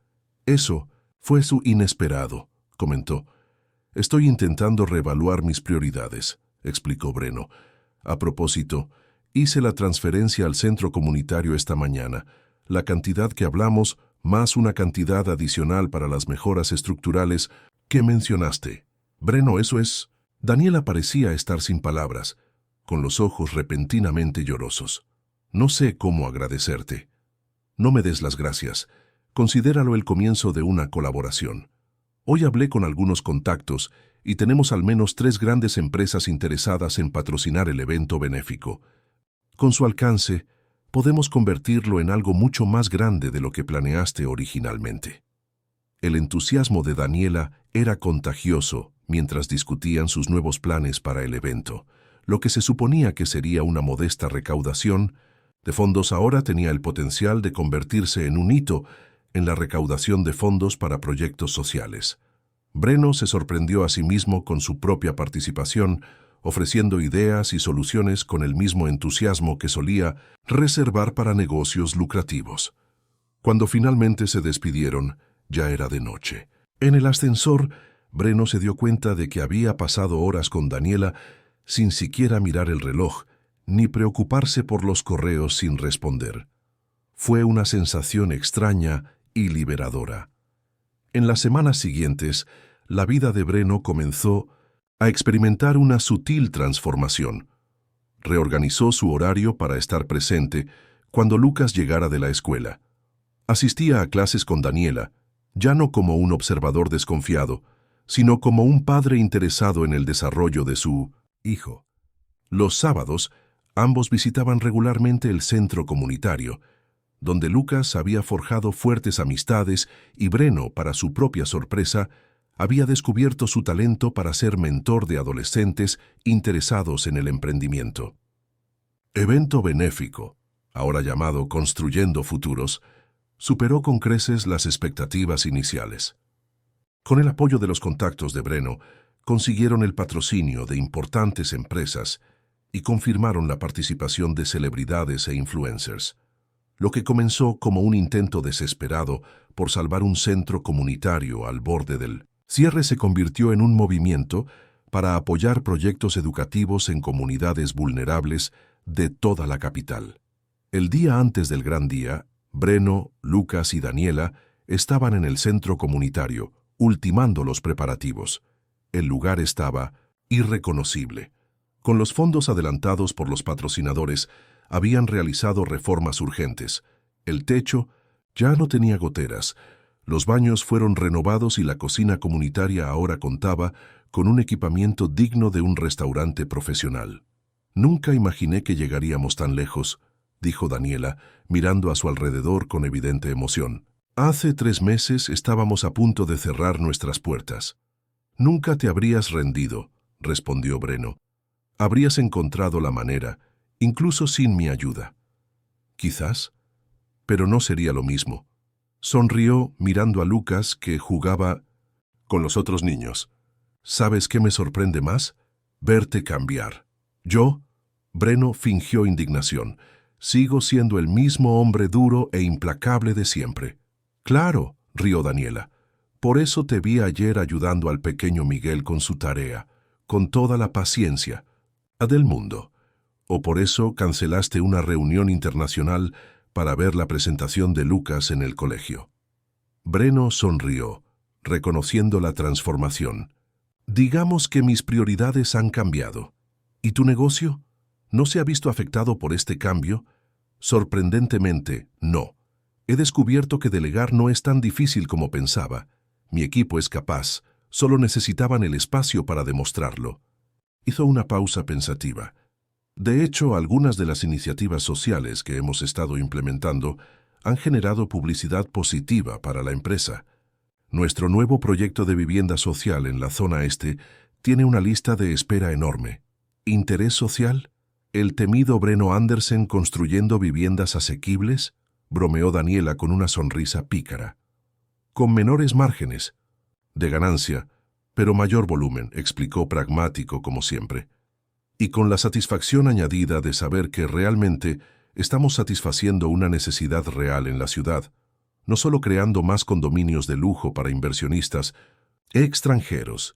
«Eso fue su inesperado», comentó. «Estoy intentando reevaluar mis prioridades», explicó Breno. «A propósito, hice la transferencia al centro comunitario esta mañana. La cantidad que hablamos, más una cantidad adicional para las mejoras estructurales que mencionaste». «Breno, eso es...» Daniela parecía estar sin palabras, con los ojos repentinamente llorosos. «No sé cómo agradecerte». «No me des las gracias. Considéralo el comienzo de una colaboración. Hoy hablé con algunos contactos y tenemos al menos 3 grandes empresas interesadas en patrocinar el evento benéfico. Con su alcance, podemos convertirlo en algo mucho más grande de lo que planeaste originalmente». El entusiasmo de Daniela era contagioso mientras discutían sus nuevos planes para el evento. Lo que se suponía que sería una modesta recaudación de fondos ahora tenía el potencial de convertirse en un hito en la recaudación de fondos para proyectos sociales. Breno se sorprendió a sí mismo con su propia participación, ofreciendo ideas y soluciones con el mismo entusiasmo que solía reservar para negocios lucrativos. Cuando finalmente se despidieron, ya era de noche. En el ascensor, Breno se dio cuenta de que había pasado horas con Daniela sin siquiera mirar el reloj, ni preocuparse por los correos sin responder. Fue una sensación extraña y liberadora. En las semanas siguientes, la vida de Breno comenzó a experimentar una sutil transformación. Reorganizó su horario para estar presente cuando Lucas llegara de la escuela. Asistía a clases con Daniela, ya no como un observador desconfiado, sino como un padre interesado en el desarrollo de su hijo. Los sábados, ambos visitaban regularmente el centro comunitario, donde Lucas había forjado fuertes amistades y Breno, para su propia sorpresa, había descubierto su talento para ser mentor de adolescentes interesados en el emprendimiento. Evento benéfico, ahora llamado Construyendo Futuros, superó con creces las expectativas iniciales. Con el apoyo de los contactos de Breno, consiguieron el patrocinio de importantes empresas y confirmaron la participación de celebridades e influencers. Lo que comenzó como un intento desesperado por salvar un centro comunitario al borde del cierre se convirtió en un movimiento para apoyar proyectos educativos en comunidades vulnerables de toda la capital. El día antes del gran día, Breno, Lucas y Daniela estaban en el centro comunitario, ultimando los preparativos. El lugar estaba irreconocible. Con los fondos adelantados por los patrocinadores, habían realizado reformas urgentes. El techo ya no tenía goteras, Los baños fueron renovados y la cocina comunitaria ahora contaba con un equipamiento digno de un restaurante profesional. Nunca imaginé que llegaríamos tan lejos, dijo Daniela, mirando a su alrededor con evidente emoción. Hace 3 meses estábamos a punto de cerrar nuestras puertas. Nunca te habrías rendido, respondió Breno. Habrías encontrado la manera, incluso sin mi ayuda. Quizás, pero no sería lo mismo. Sonrió mirando a Lucas, que jugaba con los otros niños. ¿Sabes qué me sorprende más? Verte cambiar. Yo, Breno fingió indignación. Sigo siendo el mismo hombre duro e implacable de siempre. Claro, rió Daniela. Por eso te vi ayer ayudando al pequeño Miguel con su tarea, con toda la paciencia del mundo. O por eso cancelaste una reunión internacional para ver la presentación de Lucas en el colegio. Breno sonrió, reconociendo la transformación. Digamos que mis prioridades han cambiado. ¿Y tu negocio? ¿No se ha visto afectado por este cambio? Sorprendentemente, no. He descubierto que delegar no es tan difícil como pensaba. Mi equipo es capaz, solo necesitaban el espacio para demostrarlo. Hizo una pausa pensativa. De hecho, algunas de las iniciativas sociales que hemos estado implementando han generado publicidad positiva para la empresa. Nuestro nuevo proyecto de vivienda social en la zona este tiene una lista de espera enorme. ¿Interés social? ¿El temido Breno Andersen construyendo viviendas asequibles? Bromeó Daniela con una sonrisa pícara. Con menores márgenes de ganancia, pero mayor volumen, explicó pragmático como siempre. Y con la satisfacción añadida de saber que realmente estamos satisfaciendo una necesidad real en la ciudad, no solo creando más condominios de lujo para inversionistas extranjeros.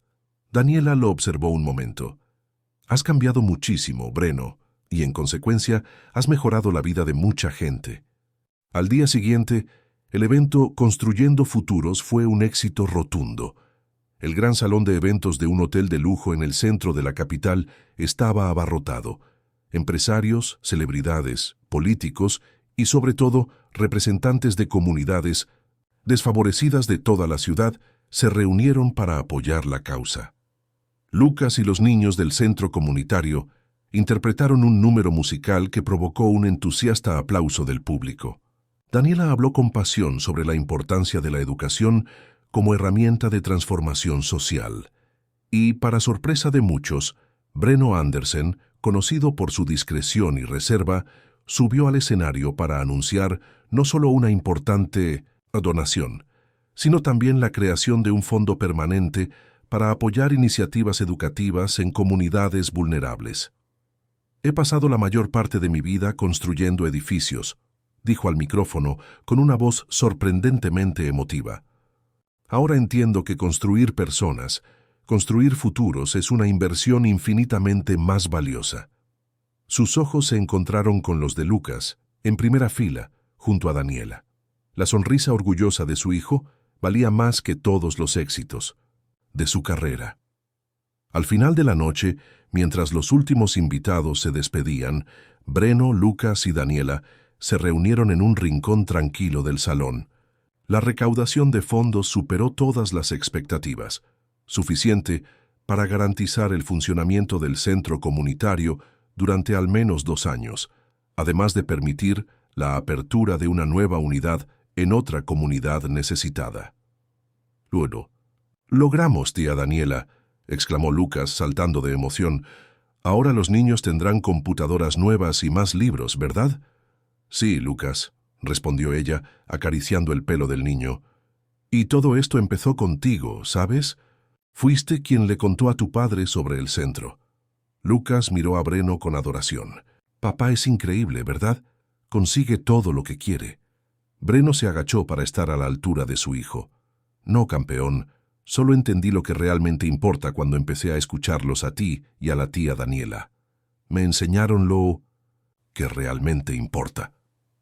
Daniela lo observó un momento. Has cambiado muchísimo, Breno, y en consecuencia has mejorado la vida de mucha gente. Al día siguiente, el evento Construyendo Futuros fue un éxito rotundo. El gran salón de eventos de un hotel de lujo en el centro de la capital estaba abarrotado. Empresarios, celebridades, políticos y, sobre todo, representantes de comunidades desfavorecidas de toda la ciudad se reunieron para apoyar la causa. Lucas y los niños del centro comunitario interpretaron un número musical que provocó un entusiasta aplauso del público. Daniela habló con pasión sobre la importancia de la educación como herramienta de transformación social. Y, para sorpresa de muchos, Breno Andersen, conocido por su discreción y reserva, subió al escenario para anunciar no solo una importante donación, sino también la creación de un fondo permanente para apoyar iniciativas educativas en comunidades vulnerables. He pasado la mayor parte de mi vida construyendo edificios, dijo al micrófono con una voz sorprendentemente emotiva. Ahora entiendo que construir personas, construir futuros es una inversión infinitamente más valiosa. Sus ojos se encontraron con los de Lucas, en primera fila, junto a Daniela. La sonrisa orgullosa de su hijo valía más que todos los éxitos de su carrera. Al final de la noche, mientras los últimos invitados se despedían, Breno, Lucas y Daniela se reunieron en un rincón tranquilo del salón. La recaudación de fondos superó todas las expectativas, suficiente para garantizar el funcionamiento del centro comunitario durante al menos 2 años, además de permitir la apertura de una nueva unidad en otra comunidad necesitada. Luego, «Logramos, tía Daniela», exclamó Lucas saltando de emoción. «Ahora los niños tendrán computadoras nuevas y más libros, ¿verdad?» «Sí, Lucas», respondió ella, acariciando el pelo del niño. «Y todo esto empezó contigo, ¿sabes? Fuiste quien le contó a tu padre sobre el centro». Lucas miró a Breno con adoración. «Papá es increíble, ¿verdad? Consigue todo lo que quiere». Breno se agachó para estar a la altura de su hijo. «No, campeón, solo entendí lo que realmente importa cuando empecé a escucharlos a ti y a la tía Daniela. Me enseñaron lo que realmente importa».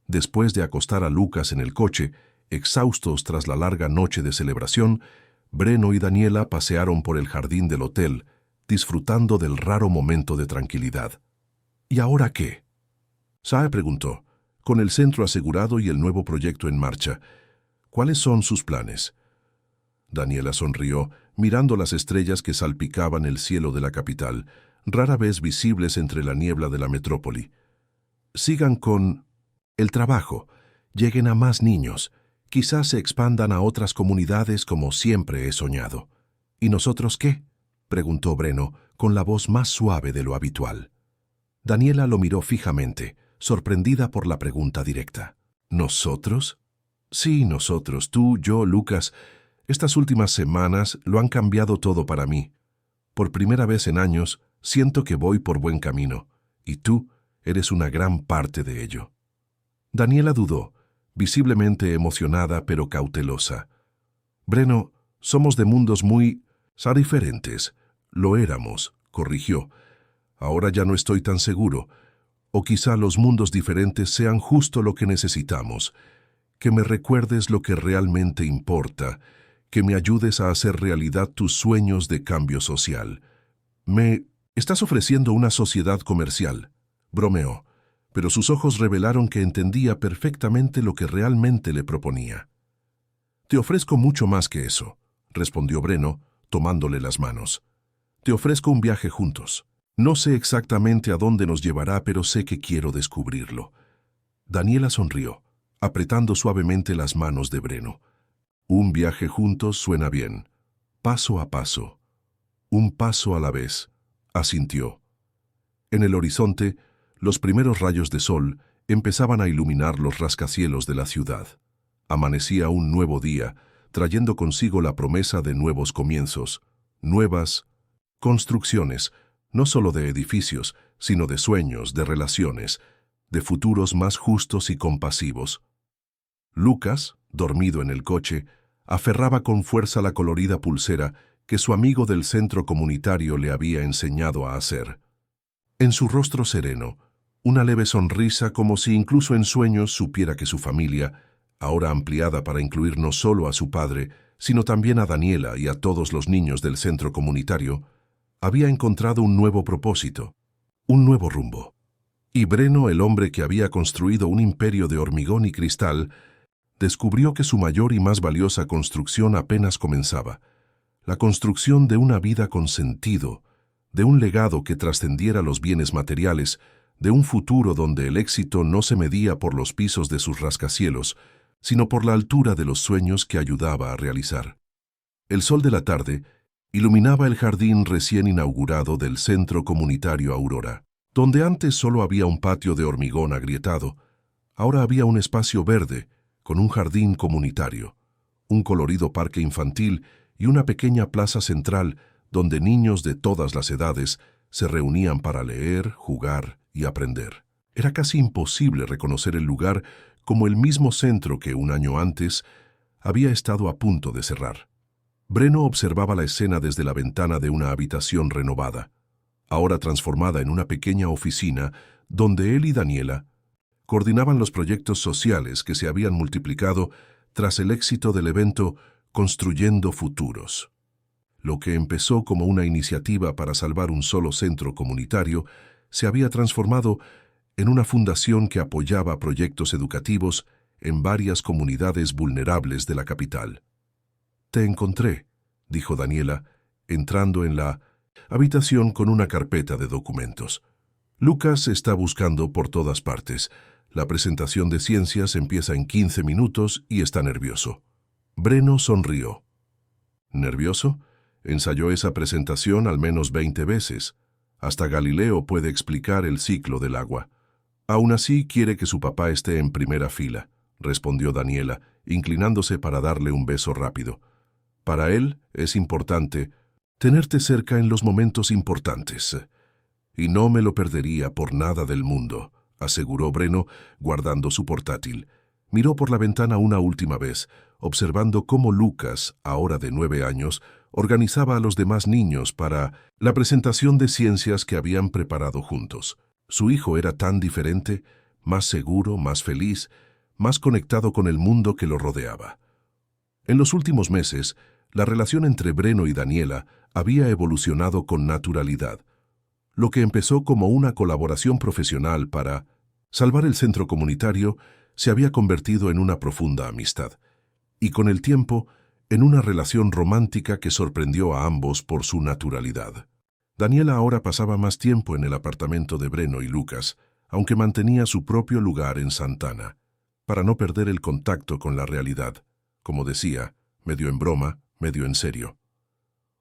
Después de acostar a Lucas en el coche, exhaustos tras la larga noche de celebración, Breno y Daniela pasearon por el jardín del hotel, disfrutando del raro momento de tranquilidad. «¿Y ahora qué?», Sae preguntó, con el centro asegurado y el nuevo proyecto en marcha. ¿Cuáles son sus planes? Daniela sonrió, mirando las estrellas que salpicaban el cielo de la capital, rara vez visibles entre la niebla de la metrópoli. Sigan con el trabajo, lleguen a más niños, quizás se expandan a otras comunidades como siempre he soñado. ¿Y nosotros qué?, preguntó Breno, con la voz más suave de lo habitual. Daniela lo miró fijamente, sorprendida por la pregunta directa. ¿Nosotros? Sí, nosotros, tú, yo, Lucas. Estas últimas semanas lo han cambiado todo para mí. Por primera vez en años, siento que voy por buen camino, y tú eres una gran parte de ello. Daniela dudó, visiblemente emocionada pero cautelosa. Breno, somos de mundos muy diferentes. Lo éramos, corrigió. Ahora ya no estoy tan seguro. O quizá los mundos diferentes sean justo lo que necesitamos. Que me recuerdes lo que realmente importa, que me ayudes a hacer realidad tus sueños de cambio social. Me estás ofreciendo una sociedad comercial, bromeó, pero sus ojos revelaron que entendía perfectamente lo que realmente le proponía. Te ofrezco mucho más que eso, respondió Breno, tomándole las manos. Te ofrezco un viaje juntos. No sé exactamente a dónde nos llevará, pero sé que quiero descubrirlo. Daniela sonrió, apretando suavemente las manos de Breno. Un viaje juntos suena bien. Paso a paso. Un paso a la vez, asintió. En el horizonte, los primeros rayos de sol empezaban a iluminar los rascacielos de la ciudad. Amanecía un nuevo día, trayendo consigo la promesa de nuevos comienzos, nuevas construcciones, no solo de edificios, sino de sueños, de relaciones, de futuros más justos y compasivos. Lucas, dormido en el coche, aferraba con fuerza la colorida pulsera que su amigo del centro comunitario le había enseñado a hacer. En su rostro sereno, una leve sonrisa como si incluso en sueños supiera que su familia, ahora ampliada para incluir no solo a su padre, sino también a Daniela y a todos los niños del centro comunitario, había encontrado un nuevo propósito, un nuevo rumbo. Y Breno, el hombre que había construido un imperio de hormigón y cristal, descubrió que su mayor y más valiosa construcción apenas comenzaba, la construcción de una vida con sentido, de un legado que trascendiera los bienes materiales, de un futuro donde el éxito no se medía por los pisos de sus rascacielos, sino por la altura de los sueños que ayudaba a realizar. El sol de la tarde iluminaba el jardín recién inaugurado del Centro Comunitario Aurora. Donde antes solo había un patio de hormigón agrietado, ahora había un espacio verde, con un jardín comunitario, un colorido parque infantil y una pequeña plaza central donde niños de todas las edades se reunían para leer, jugar y aprender. Era casi imposible reconocer el lugar como el mismo centro que un año antes había estado a punto de cerrar. Breno observaba la escena desde la ventana de una habitación renovada, ahora transformada en una pequeña oficina donde él y Daniela coordinaban los proyectos sociales que se habían multiplicado tras el éxito del evento Construyendo Futuros. Lo que empezó como una iniciativa para salvar un solo centro comunitario se había transformado en una fundación que apoyaba proyectos educativos en varias comunidades vulnerables de la capital. «Te encontré», dijo Daniela, entrando en la habitación con una carpeta de documentos. «Lucas está buscando por todas partes. La presentación de ciencias empieza en 15 minutos y está nervioso». Breno sonrió. ¿Nervioso? Ensayó esa presentación al menos 20 veces. Hasta Galileo puede explicar el ciclo del agua. Aún así quiere que su papá esté en primera fila, respondió Daniela, inclinándose para darle un beso rápido. Para él es importante tenerte cerca en los momentos importantes. Y no me lo perdería por nada del mundo, aseguró Breno, guardando su portátil. Miró por la ventana una última vez, observando cómo Lucas, ahora de 9 años, organizaba a los demás niños para la presentación de ciencias que habían preparado juntos. Su hijo era tan diferente, más seguro, más feliz, más conectado con el mundo que lo rodeaba. En los últimos meses, la relación entre Breno y Daniela había evolucionado con naturalidad. Lo que empezó como una colaboración profesional para salvar el centro comunitario se había convertido en una profunda amistad. y con el tiempo, en una relación romántica que sorprendió a ambos por su naturalidad. Daniela ahora pasaba más tiempo en el apartamento de Breno y Lucas, aunque mantenía su propio lugar en Santana, para no perder el contacto con la realidad, como decía, medio en broma, medio en serio.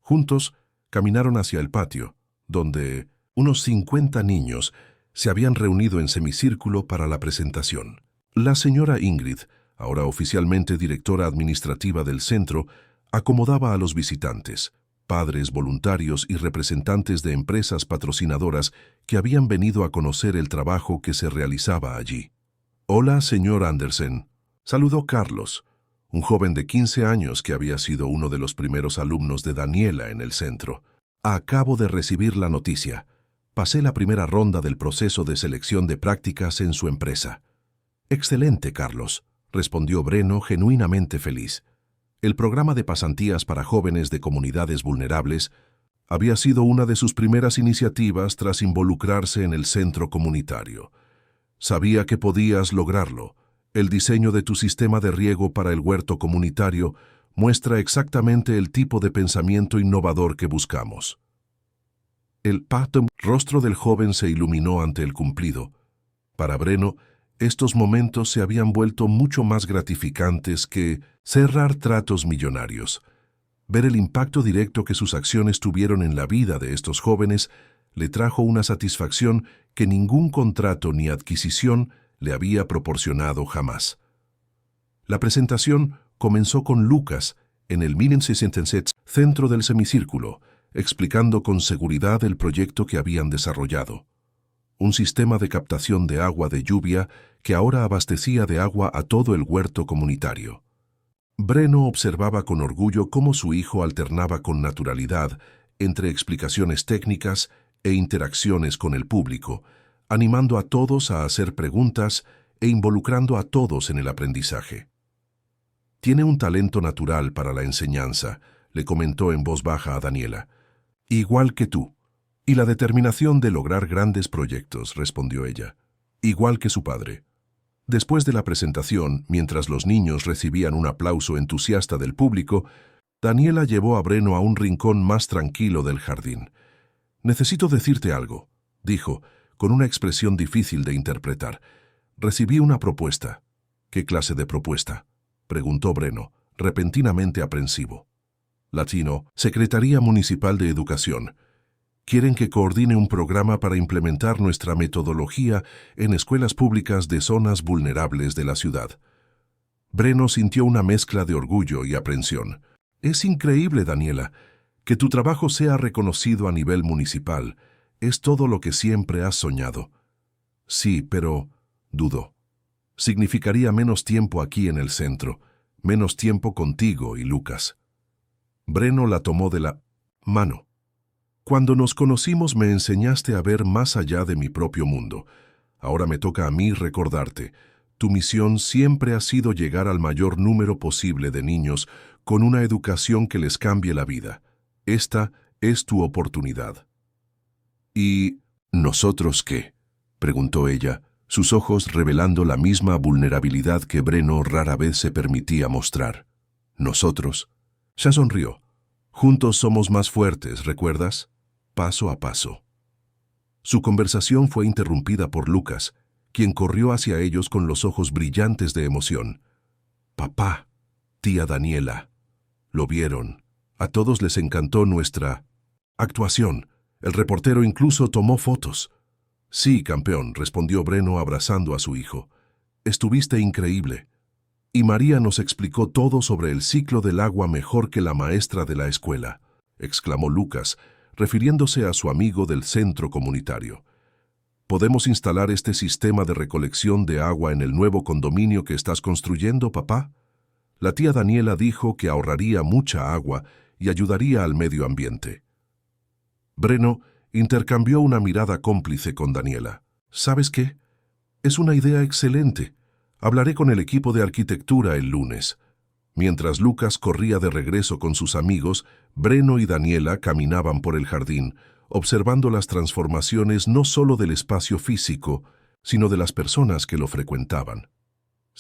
Juntos, caminaron hacia el patio, donde unos 50 niños se habían reunido en semicírculo para la presentación. La señora Ingrid, ahora oficialmente directora administrativa del centro, acomodaba a los visitantes, padres, voluntarios y representantes de empresas patrocinadoras que habían venido a conocer el trabajo que se realizaba allí. «Hola, señor Andersen», saludó Carlos, un joven de 15 años que había sido uno de los primeros alumnos de Daniela en el centro. «Acabo de recibir la noticia. Pasé la primera ronda del proceso de selección de prácticas en su empresa». «Excelente, Carlos», respondió Breno genuinamente feliz. El programa de pasantías para jóvenes de comunidades vulnerables había sido una de sus primeras iniciativas tras involucrarse en el centro comunitario. Sabía que podías lograrlo. El diseño de tu sistema de riego para el huerto comunitario muestra exactamente el tipo de pensamiento innovador que buscamos. El rostro del joven se iluminó ante el cumplido. Para Breno, estos momentos se habían vuelto mucho más gratificantes que cerrar tratos millonarios. Ver el impacto directo que sus acciones tuvieron en la vida de estos jóvenes le trajo una satisfacción que ningún contrato ni adquisición le había proporcionado jamás. La presentación comenzó con Lucas en el 1967 centro del semicírculo, explicando con seguridad el proyecto que habían desarrollado. Un sistema de captación de agua de lluvia que ahora abastecía de agua a todo el huerto comunitario. Breno observaba con orgullo cómo su hijo alternaba con naturalidad entre explicaciones técnicas e interacciones con el público, animando a todos a hacer preguntas e involucrando a todos en el aprendizaje. «Tiene un talento natural para la enseñanza», le comentó en voz baja a Daniela. «Igual que tú. Y la determinación de lograr grandes proyectos», respondió ella. «Igual que su padre». Después de la presentación, mientras los niños recibían un aplauso entusiasta del público, Daniela llevó a Breno a un rincón más tranquilo del jardín. «Necesito decirte algo», dijo, con una expresión difícil de interpretar. «Recibí una propuesta». «¿Qué clase de propuesta?», preguntó Breno, repentinamente aprensivo. «Latino, Secretaría Municipal de Educación. Quieren que coordine un programa para implementar nuestra metodología en escuelas públicas de zonas vulnerables de la ciudad». Breno sintió una mezcla de orgullo y aprensión. «Es increíble, Daniela. Que tu trabajo sea reconocido a nivel municipal es todo lo que siempre has soñado». «Sí, pero…», dudó. «Significaría menos tiempo aquí en el centro, menos tiempo contigo y Lucas». Breno la tomó de la mano. «Cuando nos conocimos me enseñaste a ver más allá de mi propio mundo. Ahora me toca a mí recordarte. Tu misión siempre ha sido llegar al mayor número posible de niños con una educación que les cambie la vida. Esta es tu oportunidad». «¿Y nosotros qué?», preguntó ella, sus ojos revelando la misma vulnerabilidad que Breno rara vez se permitía mostrar. «Nosotros». Ya sonrió. «Juntos somos más fuertes, ¿recuerdas? Paso a paso». Su conversación fue interrumpida por Lucas, quien corrió hacia ellos con los ojos brillantes de emoción. «Papá, tía Daniela». Lo vieron. A todos les encantó nuestra actuación. El reportero incluso tomó fotos. «Sí, campeón», respondió Breno abrazando a su hijo. «Estuviste increíble». «Y María nos explicó todo sobre el ciclo del agua mejor que la maestra de la escuela», exclamó Lucas, refiriéndose a su amigo del centro comunitario. «¿Podemos instalar este sistema de recolección de agua en el nuevo condominio que estás construyendo, papá?». La tía Daniela dijo que ahorraría mucha agua y ayudaría al medio ambiente. Breno intercambió una mirada cómplice con Daniela. «¿Sabes qué? Es una idea excelente. Hablaré con el equipo de arquitectura el lunes». Mientras Lucas corría de regreso con sus amigos, Breno y Daniela caminaban por el jardín, observando las transformaciones no solo del espacio físico, sino de las personas que lo frecuentaban.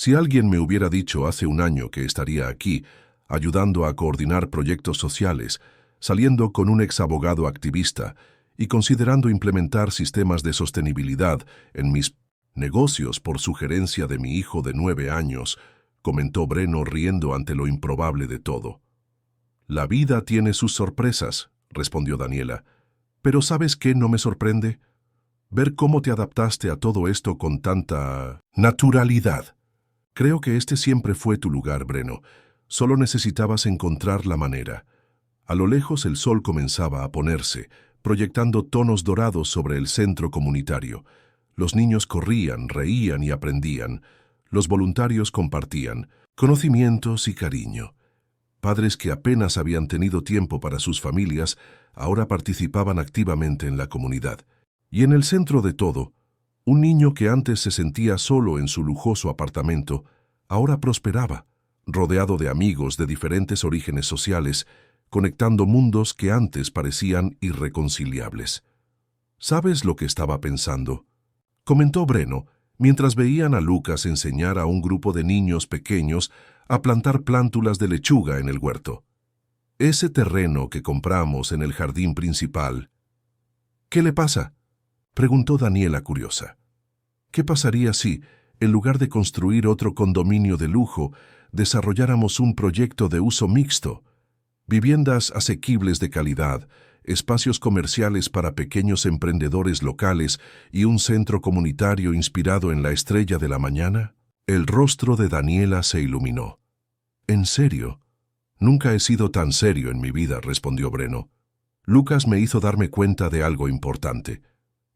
Si alguien me hubiera dicho hace un año que estaría aquí, ayudando a coordinar proyectos sociales, saliendo con un exabogado activista y considerando implementar sistemas de sostenibilidad en mis negocios por sugerencia de mi hijo de 9 años, comentó Breno riendo ante lo improbable de todo. La vida tiene sus sorpresas, respondió Daniela. Pero ¿sabes qué no me sorprende? Ver cómo te adaptaste a todo esto con tanta naturalidad. Creo que este siempre fue tu lugar, Breno. Solo necesitabas encontrar la manera. A lo lejos el sol comenzaba a ponerse, proyectando tonos dorados sobre el centro comunitario. Los niños corrían, reían y aprendían. Los voluntarios compartían conocimientos y cariño. Padres que apenas habían tenido tiempo para sus familias, ahora participaban activamente en la comunidad. Y en el centro de todo, un niño que antes se sentía solo en su lujoso apartamento, ahora prosperaba, rodeado de amigos de diferentes orígenes sociales, conectando mundos que antes parecían irreconciliables. ¿Sabes lo que estaba pensando?, comentó Breno, mientras veían a Lucas enseñar a un grupo de niños pequeños a plantar plántulas de lechuga en el huerto. Ese terreno que compramos en el jardín principal. ¿Qué le pasa?, preguntó Daniela curiosa. ¿Qué pasaría si, en lugar de construir otro condominio de lujo, desarrolláramos un proyecto de uso mixto? Viviendas asequibles de calidad, espacios comerciales para pequeños emprendedores locales y un centro comunitario inspirado en la estrella de la mañana. El rostro de Daniela se iluminó. ¿En serio? Nunca he sido tan serio en mi vida, respondió Breno. Lucas me hizo darme cuenta de algo importante.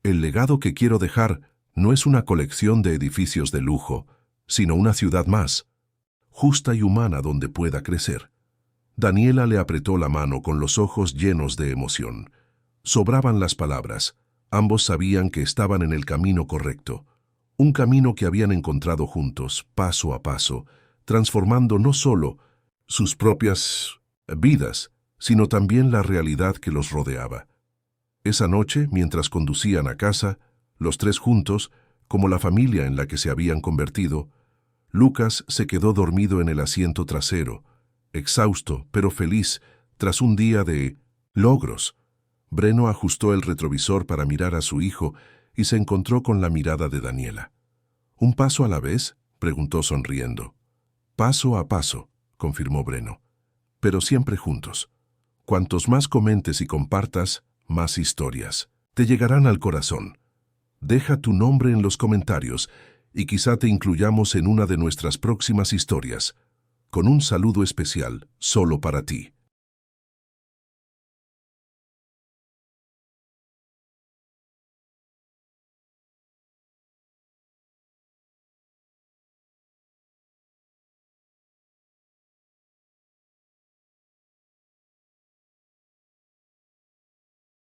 El legado que quiero dejar no es una colección de edificios de lujo, sino una ciudad más, justa y humana donde pueda crecer. Daniela le apretó la mano con los ojos llenos de emoción. Sobraban las palabras. Ambos sabían que estaban en el camino correcto. Un camino que habían encontrado juntos, paso a paso, transformando no solo sus propias vidas, sino también la realidad que los rodeaba. Esa noche, mientras conducían a casa, los tres juntos, como la familia en la que se habían convertido, Lucas se quedó dormido en el asiento trasero, exhausto pero feliz tras un día de logros. Breno ajustó el retrovisor para mirar a su hijo y se encontró con la mirada de Daniela. ¿Un paso a la vez?, preguntó sonriendo. Paso a paso, confirmó Breno, pero siempre juntos. Cuantos más comentes y compartas, más historias te llegarán al corazón. Deja tu nombre en los comentarios y quizá te incluyamos en una de nuestras próximas historias, con un saludo especial solo para ti.